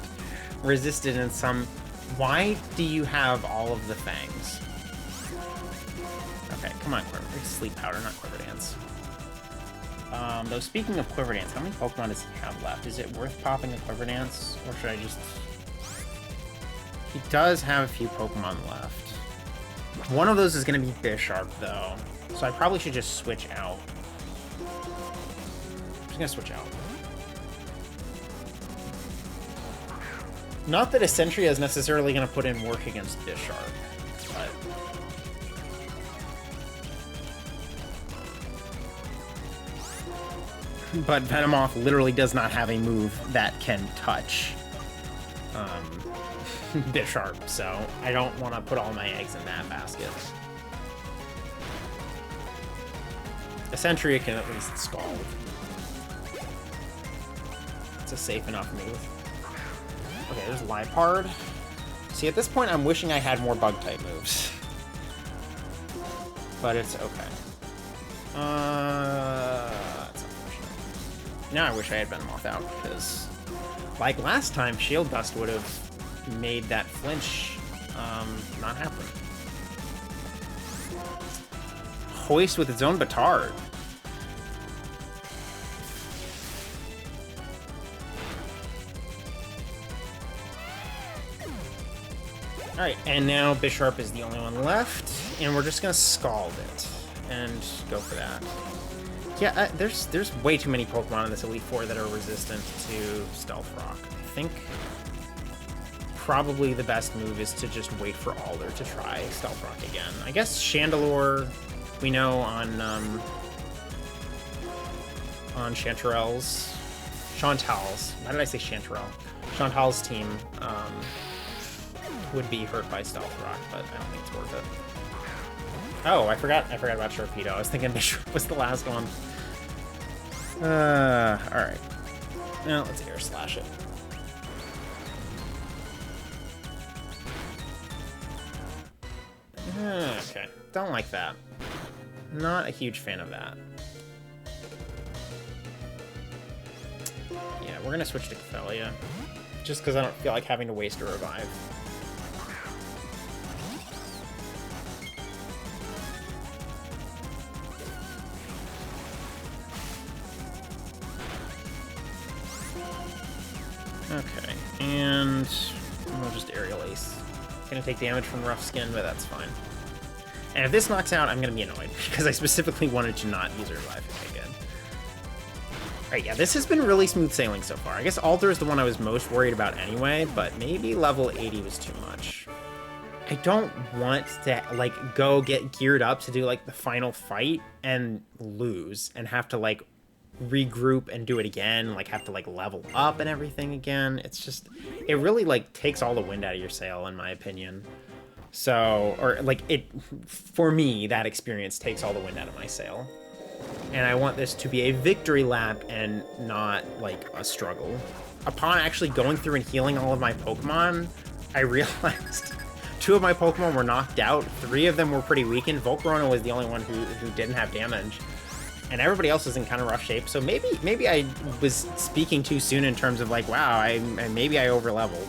resisted in some... why do you have all of the fangs? Okay, come on, Quiver. Sleep Powder, not Quiver Dance. Though speaking of Quiver Dance, how many Pokemon does he have left? Is it worth popping a Quiver Dance, or should I just... He does have a few Pokemon left. One of those is going to be Bisharp, though, so I probably should just switch out. I'm just going to switch out. Not that Essentia is necessarily going to put in work against Bisharp, but... But Venomoth literally does not have a move that can touch Bisharp, so I don't want to put all my eggs in that basket. Essentia can at least Scald. It's a safe enough move. Okay, there's Liepard. See, at this point, I'm wishing I had more Bug-type moves. But it's okay. That's unfortunate. Now I wish I had Venomoth out, because, like last time, Shield Dust would have made that flinch not happen. Hoist with its own Batard. Alright, and now Bisharp is the only one left, and we're just gonna Scald it, and go for that. Yeah, there's way too many Pokemon in this Elite Four that are resistant to Stealth Rock. I think probably the best move is to just wait for Alder to try Stealth Rock again. I guess Chandelure, we know on Chantarel's, why did I say Chantarelle? Chantal's team, would be hurt by Stealth Rock, but I don't think it's worth it. Oh, I forgot about Sharpedo. I was thinking Bisharp was the last one. Alright. Now let's Air Slash it. Okay, don't like that. Not a huge fan of that. Yeah, we're gonna switch to Cophelia, just because I don't feel like having to waste a revive. Okay, and we'll just Aerial Ace. Gonna take damage from Rough Skin, but that's fine. And if this knocks out, I'm gonna be annoyed, because I specifically wanted to not use a revive if I could. Alright, yeah, this has been really smooth sailing so far. I guess Alter is the one I was most worried about anyway, but maybe level 80 was too much. I don't want to, like, go get geared up to do, like, the final fight and lose, and have to, like, regroup and do it again, like have to like level up and everything again. It's just, it really like takes all the wind out of your sail, in my opinion. So, or like it, for me, that experience takes all the wind out of my sail. And I want this to be a victory lap and not like a struggle. Upon actually going through and healing all of my Pokemon, I realized 2 of my Pokemon were knocked out, 3 of them were pretty weakened. Volcarona was the only one who didn't have damage. And everybody else is in kind of rough shape, so maybe I was speaking too soon in terms of like, wow, maybe I overleveled.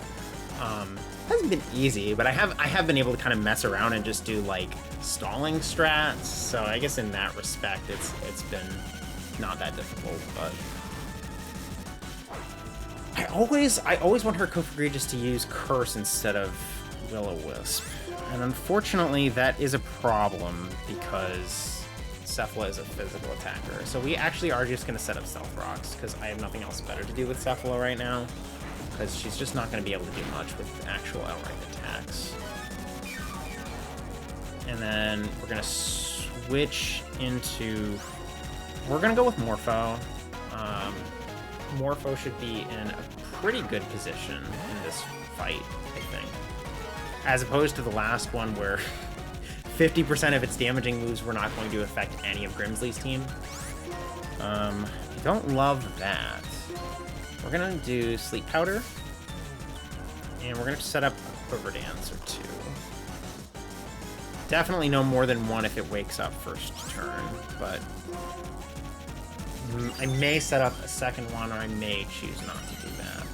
Hasn't been easy, but I have been able to kind of mess around and just do like stalling strats. So I guess in that respect, it's been not that difficult. But I always want her Cofagrigus to use Curse instead of Will-O-Wisp, and unfortunately that is a problem because Cephala is a physical attacker. So we actually are just going to set up Stealth Rocks, because I have nothing else better to do with Cephala right now, because she's just not going to be able to do much with actual outright attacks. And then we're going to switch into... We're going to go with Morpho. Morpho should be in a pretty good position in this fight, I think. As opposed to the last one where 50% of its damaging moves were not going to affect any of Grimsley's team. I don't love that. We're gonna do Sleep Powder, and we're gonna set up a Quiver Dance or 2. Definitely no more than 1 if it wakes up first turn, but I may set up a second one, or I may choose not to do that.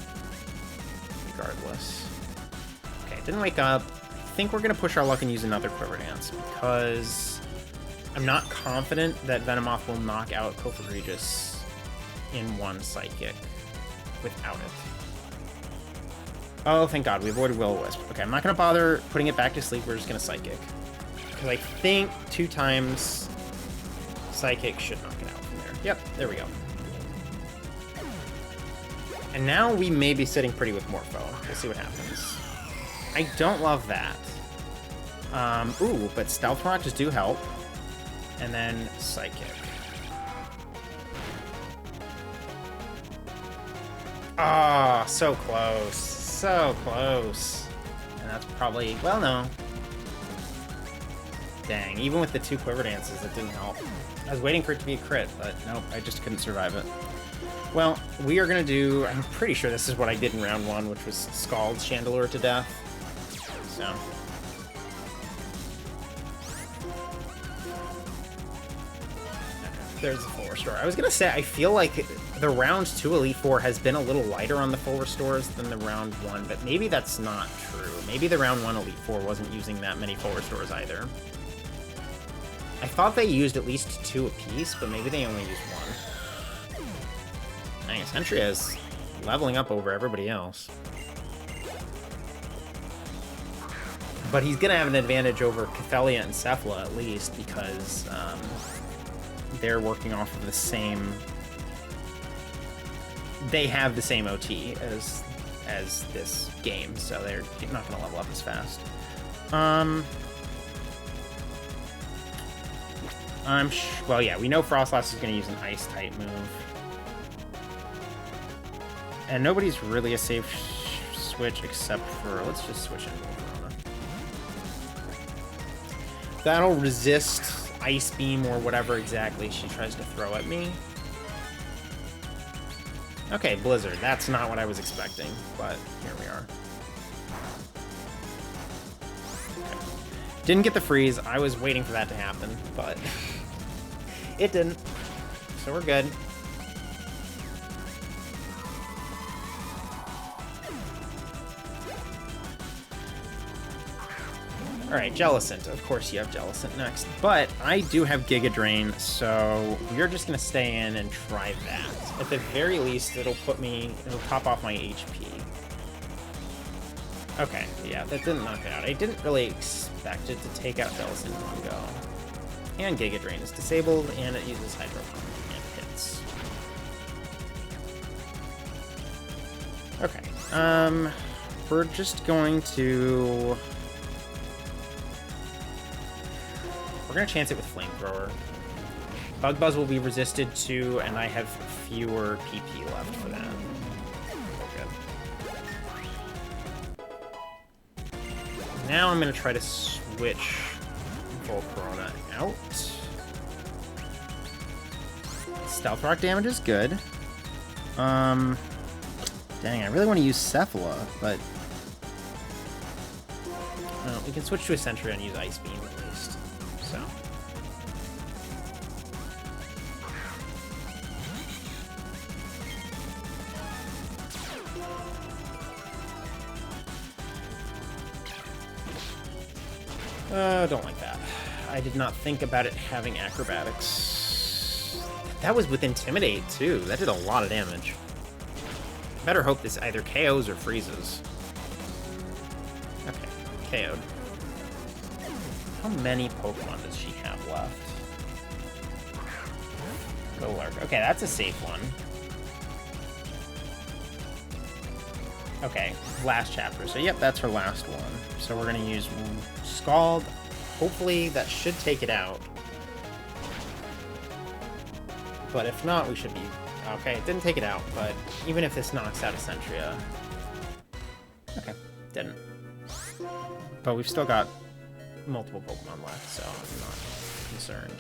Regardless. Okay, it didn't wake up. I think we're gonna push our luck and use another Quiver Dance, because I'm not confident that Venomoth will knock out Cofagrigus in one Psychic without it. Oh, thank God, we avoided Will-O-Wisp. Okay, I'm not going to bother putting it back to sleep. We're just going to Psychic. Because I think 2 times Psychic should knock it out from there. Yep, there we go. And now we may be sitting pretty with Morpho. We'll see what happens. I don't love that. Ooh, but Stealth Rocks do help. And then Psychic. Ah, oh, so close. So close. And that's probably... Well, no. Dang, even with the 2 Quiver Dances, it didn't help. I was waiting for it to be a crit, but nope, I just couldn't survive it. Well, we are going to do... I'm pretty sure this is what I did in round 1, which was Scald Chandelure to death. So... Okay, there's the full restore. I was going to say, I feel like the round 2 Elite Four has been a little lighter on the full restores than the round 1, but maybe that's not true. Maybe the round 1 Elite Four wasn't using that many full restores either. I thought they used at least 2 apiece, but maybe they only used 1. Dang, Sentry is leveling up over everybody else. But he's going to have an advantage over Cathelia and Cephala at least, because they're working off of the same... They have the same OT as this game, so they're not going to level up as fast. Well, yeah, we know Frostlass is going to use an Ice-type move. And nobody's really a safe switch except for... Let's just switch into Volcarona. That'll resist Ice Beam or whatever exactly she tries to throw at me. Okay, Blizzard. That's not what I was expecting, but here we are. Okay. Didn't get the freeze. I was waiting for that to happen, but it didn't. So we're good. Alright, Jellicent. Of course you have Jellicent next. But I do have Giga Drain, so we're just going to stay in and try that. At the very least, it'll top off my HP. Okay, yeah, that didn't knock it out. I didn't really expect it to take out Jellicent in one go. And Giga Drain is disabled, and it uses Hydro Pump and hits. Okay, we're just going to... We're going to chance it with Flamethrower. Bug Buzz will be resisted to, and I have fewer PP left for that. Okay. Now I'm going to try to switch Volcarona out. Stealth Rock damage is good. Dang, I really want to use Cephala, but... Well, we can switch to a Sentry and use Ice Beam at least. So. Don't like that. I did not think about it having acrobatics. That was with Intimidate, too. That did a lot of damage. Better hope this either KOs or freezes. Okay, KO'd. How many Pokemon does she have left? Go Lark. Okay, that's a safe one. Okay, last chapter. So, yep, that's her last one. So we're going to use Scald. Hopefully that should take it out. But if not, we should be... Okay, it didn't take it out, but even if this knocks out Essentria... Okay, didn't. But we've still got multiple Pokemon left, so I'm not concerned.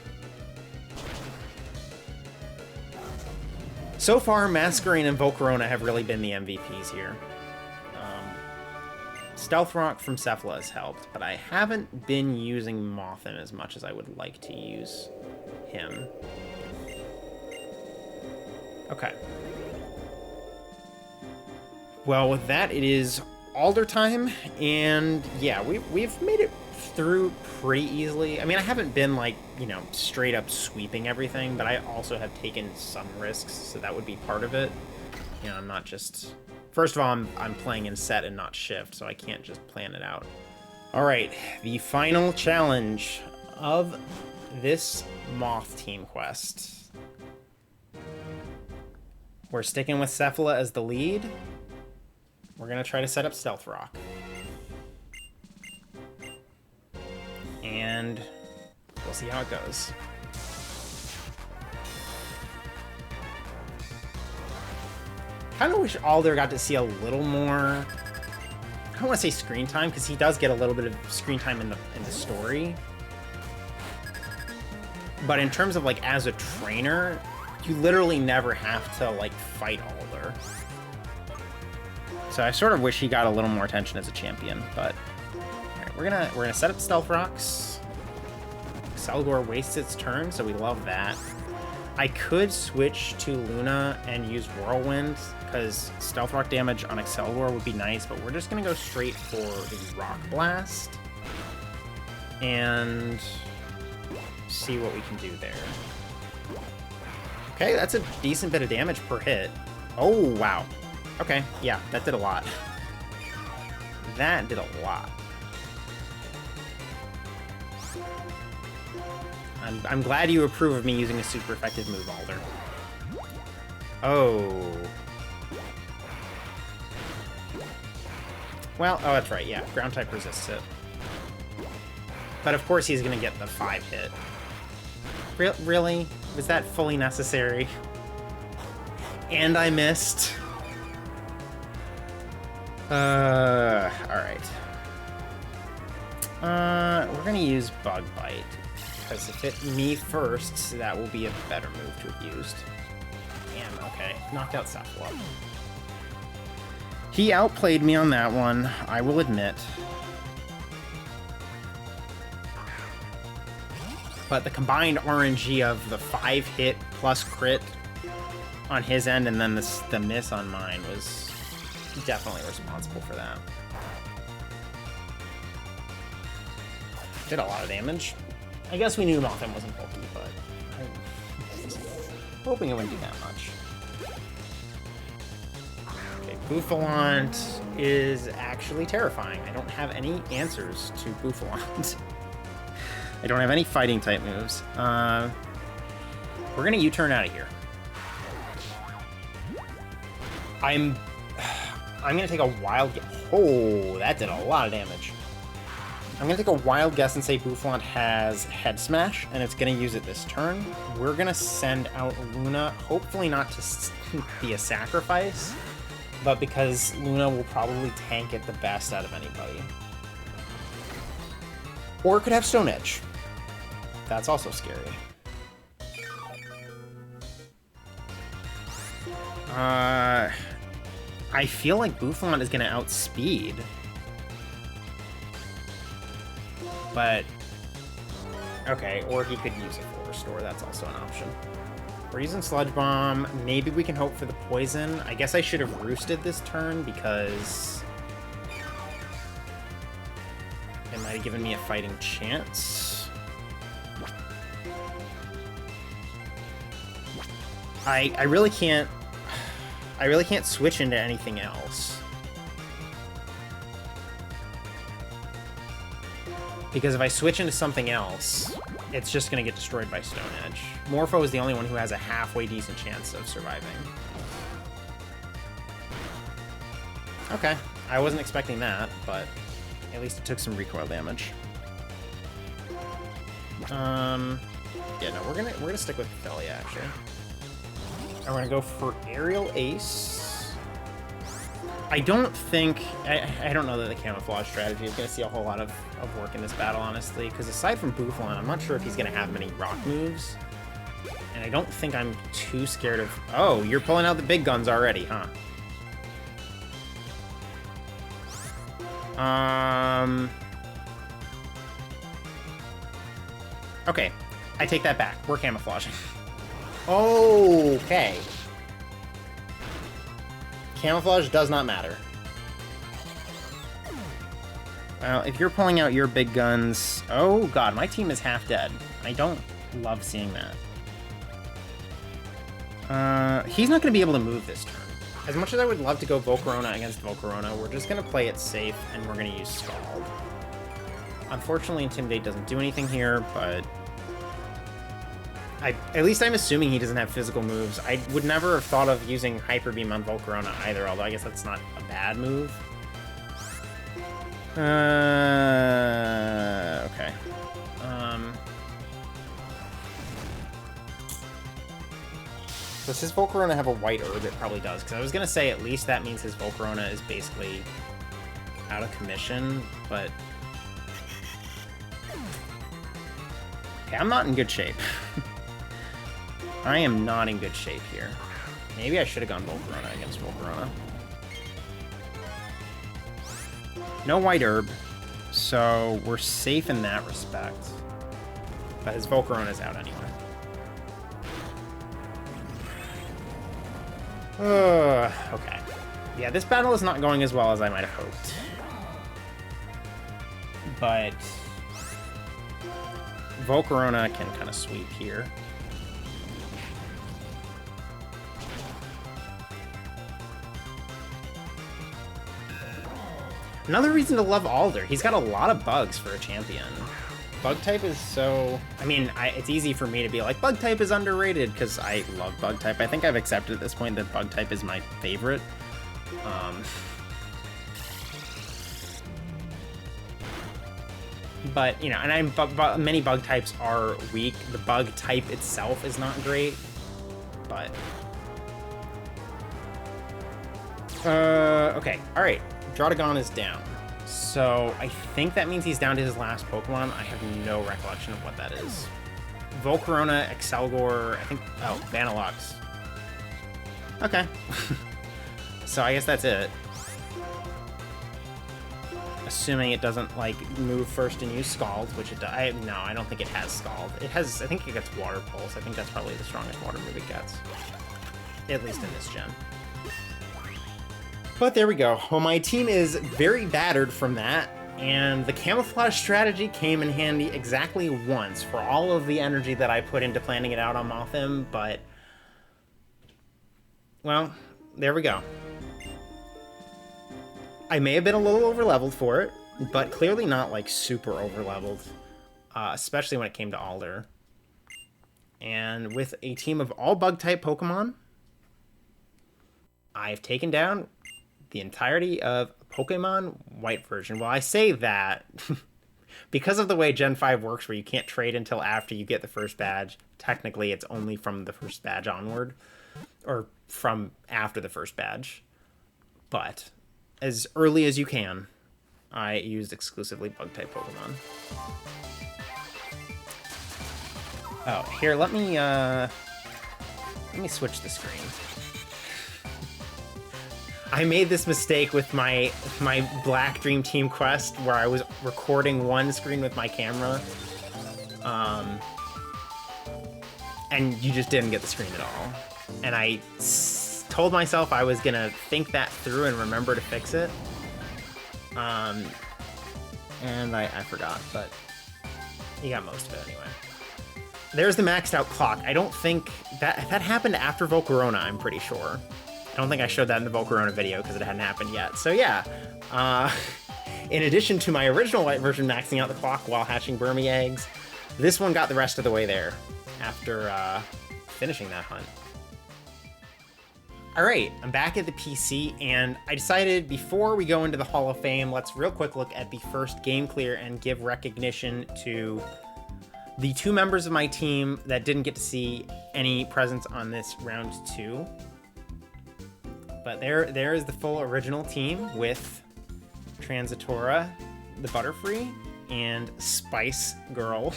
So far, Masquerain and Volcarona have really been the MVPs here. Stealth Rock from Cephala has helped, but I haven't been using Mothin as much as I would like to use him. Okay. Well, with that, it is Alder time, and yeah, we've made it through pretty easily. I mean, I haven't been like, you know, straight up sweeping everything, but I also have taken some risks, so that would be part of it. You know, I'm not just... First of all, I'm playing in set and not shift, so I can't just plan it out. All right, the final challenge of this Moth team quest. We're sticking with Cephala as the lead. We're gonna try to set up Stealth Rock. And we'll see how it goes. Kind of wish Alder got to see a little more... I don't want to say screen time, because he does get a little bit of screen time in the story. But in terms of, like, as a trainer, you literally never have to, like, fight Alder. So I sort of wish he got a little more attention as a champion, but... Alright, we're gonna set up Stealth Rocks. Excelgor wastes its turn, so we love that. I could switch to Luna and use Whirlwind, because Stealth Rock damage on Excelgor would be nice, but we're just going to go straight for the Rock Blast and see what we can do there. Okay, that's a decent bit of damage per hit. Oh, wow. Okay, yeah, that did a lot. That did a lot. I'm glad you approve of me using a super effective move, Alder. Oh. Well, oh, that's right, yeah. Ground type resists it. But of course he's gonna get the 5 hit. Really? Was that fully necessary? And I missed. Alright. We're gonna use Bug Bite. Because if it hit me first, that will be a better move to have used. Damn, okay. Knocked out Cephala. He outplayed me on that one, I will admit. But the combined RNG of the 5-hit plus crit on his end and then the miss on mine was definitely responsible for that. Did a lot of damage. I guess we knew Mothim wasn't bulky, but I was hoping it wouldn't do that much. Okay, Bouffalant is actually terrifying. I don't have any answers to Bouffalant. I don't have any fighting type moves. We're gonna U-turn out of here. I'm gonna take a wild guess. Oh, that did a lot of damage. I'm gonna take a wild guess and say Bouffalant has Head Smash, and it's gonna use it this turn. We're gonna send out Luna, hopefully not to be a sacrifice, but because Luna will probably tank it the best out of anybody. Or it could have Stone Edge. That's also scary. I feel like Bouffalant is gonna outspeed. But, okay, or he could use it for Restore, that's also an option. We're using Sludge Bomb, maybe we can hope for the poison. I guess I should have roosted this turn because it might have given me a fighting chance. I really can't switch into anything else. Because if I switch into something else, it's just going to get destroyed by Stone Edge. Morpho is the only one who has a halfway decent chance of surviving. Okay, I wasn't expecting that, but at least it took some recoil damage. Yeah, no, we're gonna stick with Thelia, actually. And we're gonna go for Aerial Ace. I don't think... I don't know that the camouflage strategy is going to see a whole lot of work in this battle, honestly, because aside from Bouffalant, I'm not sure if he's going to have many rock moves. And I don't think I'm too scared of... Oh, you're pulling out the big guns already, huh? Okay, I take that back. We're camouflaging. Okay. Camouflage does not matter. Well, if you're pulling out your big guns... Oh, God, my team is half dead. I don't love seeing that. He's not going to be able to move this turn. As much as I would love to go Volcarona against Volcarona, we're just going to play it safe, and we're going to use Scald. Unfortunately, Intimidate doesn't do anything here, but... at least I'm assuming he doesn't have physical moves. I would never have thought of using Hyper Beam on Volcarona either, although I guess that's not a bad move. Okay. Does his Volcarona have a white herb? It probably does, because I was going to say at least that means his Volcarona is basically out of commission, but... Okay, I'm not in good shape. I am not in good shape here. Maybe I should have gone Volcarona against Volcarona. No white herb, so we're safe in that respect. But his Volcarona's out anyway. Okay. Yeah, this battle is not going as well as I might have hoped. But Volcarona can kind of sweep here. Another reason to love Alder. He's got a lot of bugs for a champion. Bug type is so... I mean, it's easy for me to be like, bug type is underrated, because I love bug type. I think I've accepted at this point that bug type is my favorite. But, you know, and many bug types are weak. The bug type itself is not great, but... okay, alright. Draudigon is down. So I think that means he's down to his last Pokemon. I have no recollection of what that is. Volcarona, Excelgor, I think... Oh, Vanillux. Okay. So I guess that's it. Assuming it doesn't, like, move first and use Scald, which it does. No, I don't think it has Scald. It has... I think it gets Water Pulse. I think that's probably the strongest water move it gets. At least in this gen. But there we go. Well, my team is very battered from that, and the camouflage strategy came in handy exactly once for all of the energy that I put into planning it out on Mothim, but... Well, there we go. I may have been a little overleveled for it, but clearly not, like, super overleveled, especially when it came to Alder. And with a team of all Bug-type Pokemon, I've taken down the entirety of Pokemon White version. Well, I say that because of the way Gen 5 works, where you can't trade until after you get the first badge. Technically, it's only from the first badge onward, or from after the first badge. But as early as you can, I used exclusively Bug-type Pokemon. Oh, here, let me switch the screen. I made this mistake with my Black Dream Team quest where I was recording one screen with my camera, and you just didn't get the screen at all. And I told myself I was gonna think that through and remember to fix it, and I forgot, but you got most of it anyway. There's the maxed out clock. I don't think that happened after Volcarona, I'm pretty sure. I don't think I showed that in the Volcarona video because it hadn't happened yet. So yeah, in addition to my original White version maxing out the clock while hatching Burmy eggs, this one got the rest of the way there after finishing that hunt. All right, I'm back at the PC, and I decided before we go into the Hall of Fame, let's real quick look at the first game clear and give recognition to the two members of my team that didn't get to see any presents on this round 2. But there is the full original team with Transitora, the Butterfree, and Spice Girl,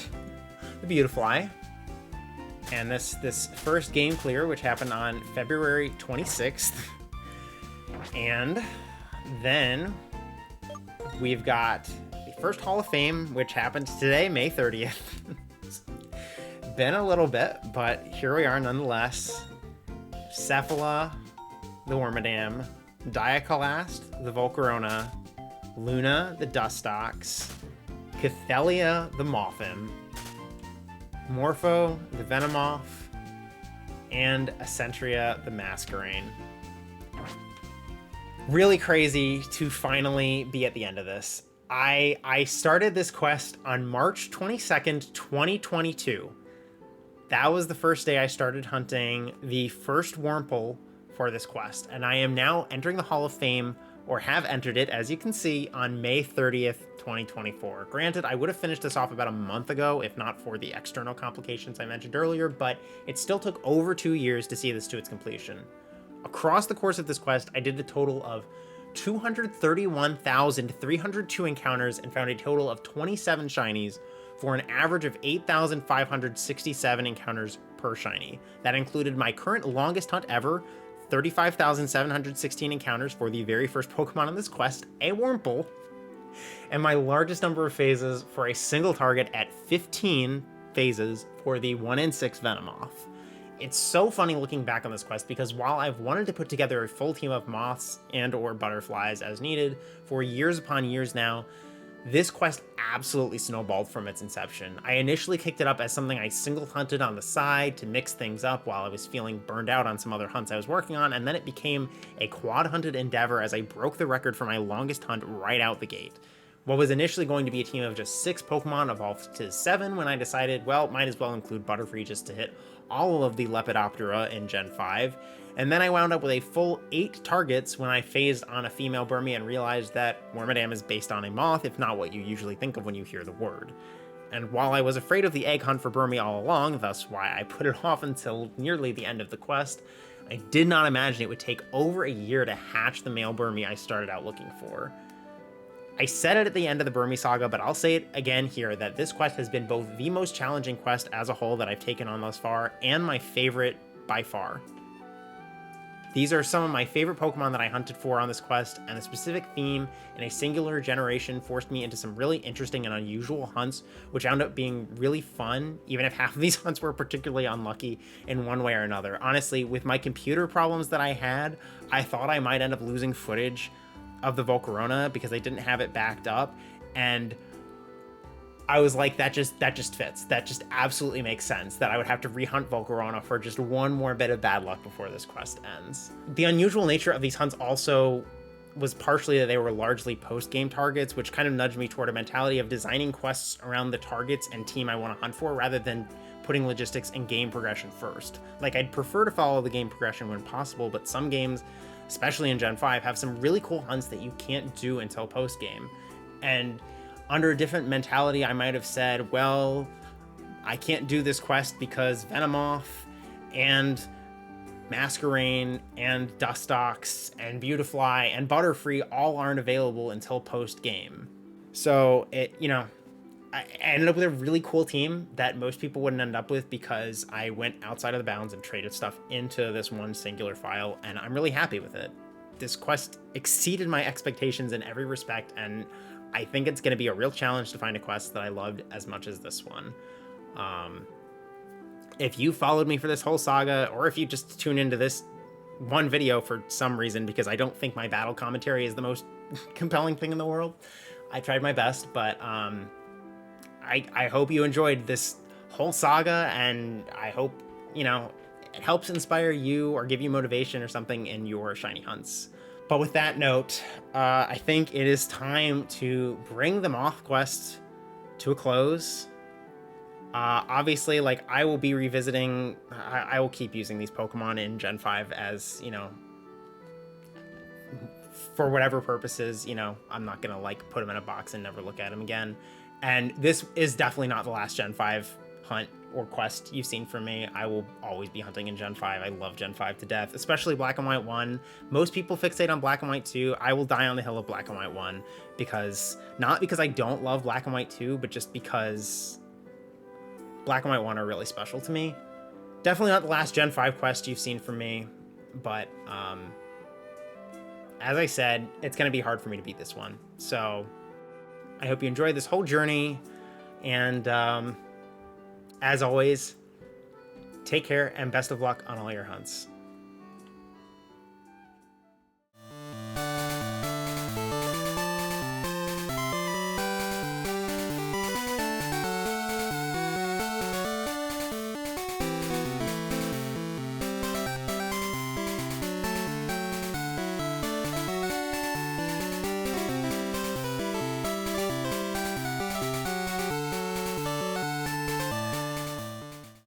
the Beautifly. And this first game clear, which happened on February 26th. And then we've got the first Hall of Fame, which happened today, May 30th. Been a little bit, but here we are nonetheless. Cephala, the Wormadam, Diacalast, the Volcarona, Luna the Dustox, Cathelia the Mothim, Morpho the Venomoth, and Accentria the Masquerain. Really crazy to finally be at the end of this. I started this quest on March 22nd, 2022. That was the first day I started hunting the first Wurmple for this quest, and I am now entering the Hall of Fame, or have entered it, as you can see, on May 30th, 2024. Granted, I would have finished this off about a month ago, if not for the external complications I mentioned earlier, but it still took over 2 years to see this to its completion. Across the course of this quest, I did a total of 231,302 encounters and found a total of 27 shinies for an average of 8,567 encounters per shiny. That included my current longest hunt ever, 35,716 encounters for the very first Pokemon on this quest, a Wurmple, and my largest number of phases for a single target at 15 phases for the 1 in 6 Venomoth. It's so funny looking back on this quest because while I've wanted to put together a full team of moths and or butterflies as needed for years upon years now, this quest absolutely snowballed from its inception. I initially kicked it up as something I single hunted on the side to mix things up while I was feeling burned out on some other hunts I was working on, and then it became a quad hunted endeavor as I broke the record for my longest hunt right out the gate. What was initially going to be a team of just 6 Pokemon evolved to 7 when I decided, well, might as well include Butterfree just to hit all of the Lepidoptera in Gen 5. And then I wound up with a full 8 targets when I phased on a female Burmy and realized that Wormadam is based on a moth, if not what you usually think of when you hear the word. And while I was afraid of the egg hunt for Burmy all along, thus why I put it off until nearly the end of the quest, I did not imagine it would take over a year to hatch the male Burmy I started out looking for. I said it at the end of the Burmy saga, but I'll say it again here that this quest has been both the most challenging quest as a whole that I've taken on thus far, and my favorite by far. These are some of my favorite Pokemon that I hunted for on this quest, and the specific theme in a singular generation forced me into some really interesting and unusual hunts, which wound up being really fun, even if half of these hunts were particularly unlucky in one way or another. Honestly, with my computer problems that I had, I thought I might end up losing footage of the Volcarona because I didn't have it backed up, and I was like, that just fits. That just absolutely makes sense that I would have to rehunt Volcarona for just one more bit of bad luck before this quest ends. The unusual nature of these hunts also was partially that they were largely post-game targets, which kind of nudged me toward a mentality of designing quests around the targets and team I want to hunt for rather than putting logistics and game progression first. Like, I'd prefer to follow the game progression when possible, but some games, especially in Gen 5, have some really cool hunts that you can't do until post-game. And under a different mentality, I might have said, well, I can't do this quest because Venomoth and Masquerain and Dustox and Beautifly and Butterfree all aren't available until post-game. So I ended up with a really cool team that most people wouldn't end up with because I went outside of the bounds and traded stuff into this one singular file, and I'm really happy with it. This quest exceeded my expectations in every respect, and I think it's going to be a real challenge to find a quest that I loved as much as this one. If you followed me for this whole saga, or if you just tune into this one video for some reason, because I don't think my battle commentary is the most compelling thing in the world, I tried my best, but I hope you enjoyed this whole saga, and I hope, it helps inspire you or give you motivation or something in your shiny hunts. But with that note, I think it is time to bring the Moth quest to a close. Obviously, I will be revisiting, I will keep using these Pokemon in Gen 5 as, for whatever purposes, I'm not gonna put them in a box and never look at them again. And this is definitely not the last Gen 5 hunt or quest you've seen from me. I will always be hunting in Gen 5. I love Gen 5 to death, especially Black and White 1. Most people fixate on Black and White 2. I will die on the hill of Black and White 1 not because I don't love Black and White 2, but just because Black and White 1 are really special to me. Definitely not the last Gen 5 quest you've seen from me, but as I said, it's going to be hard for me to beat this one. So I hope you enjoyed this whole journey, and as always, take care and best of luck on all your hunts.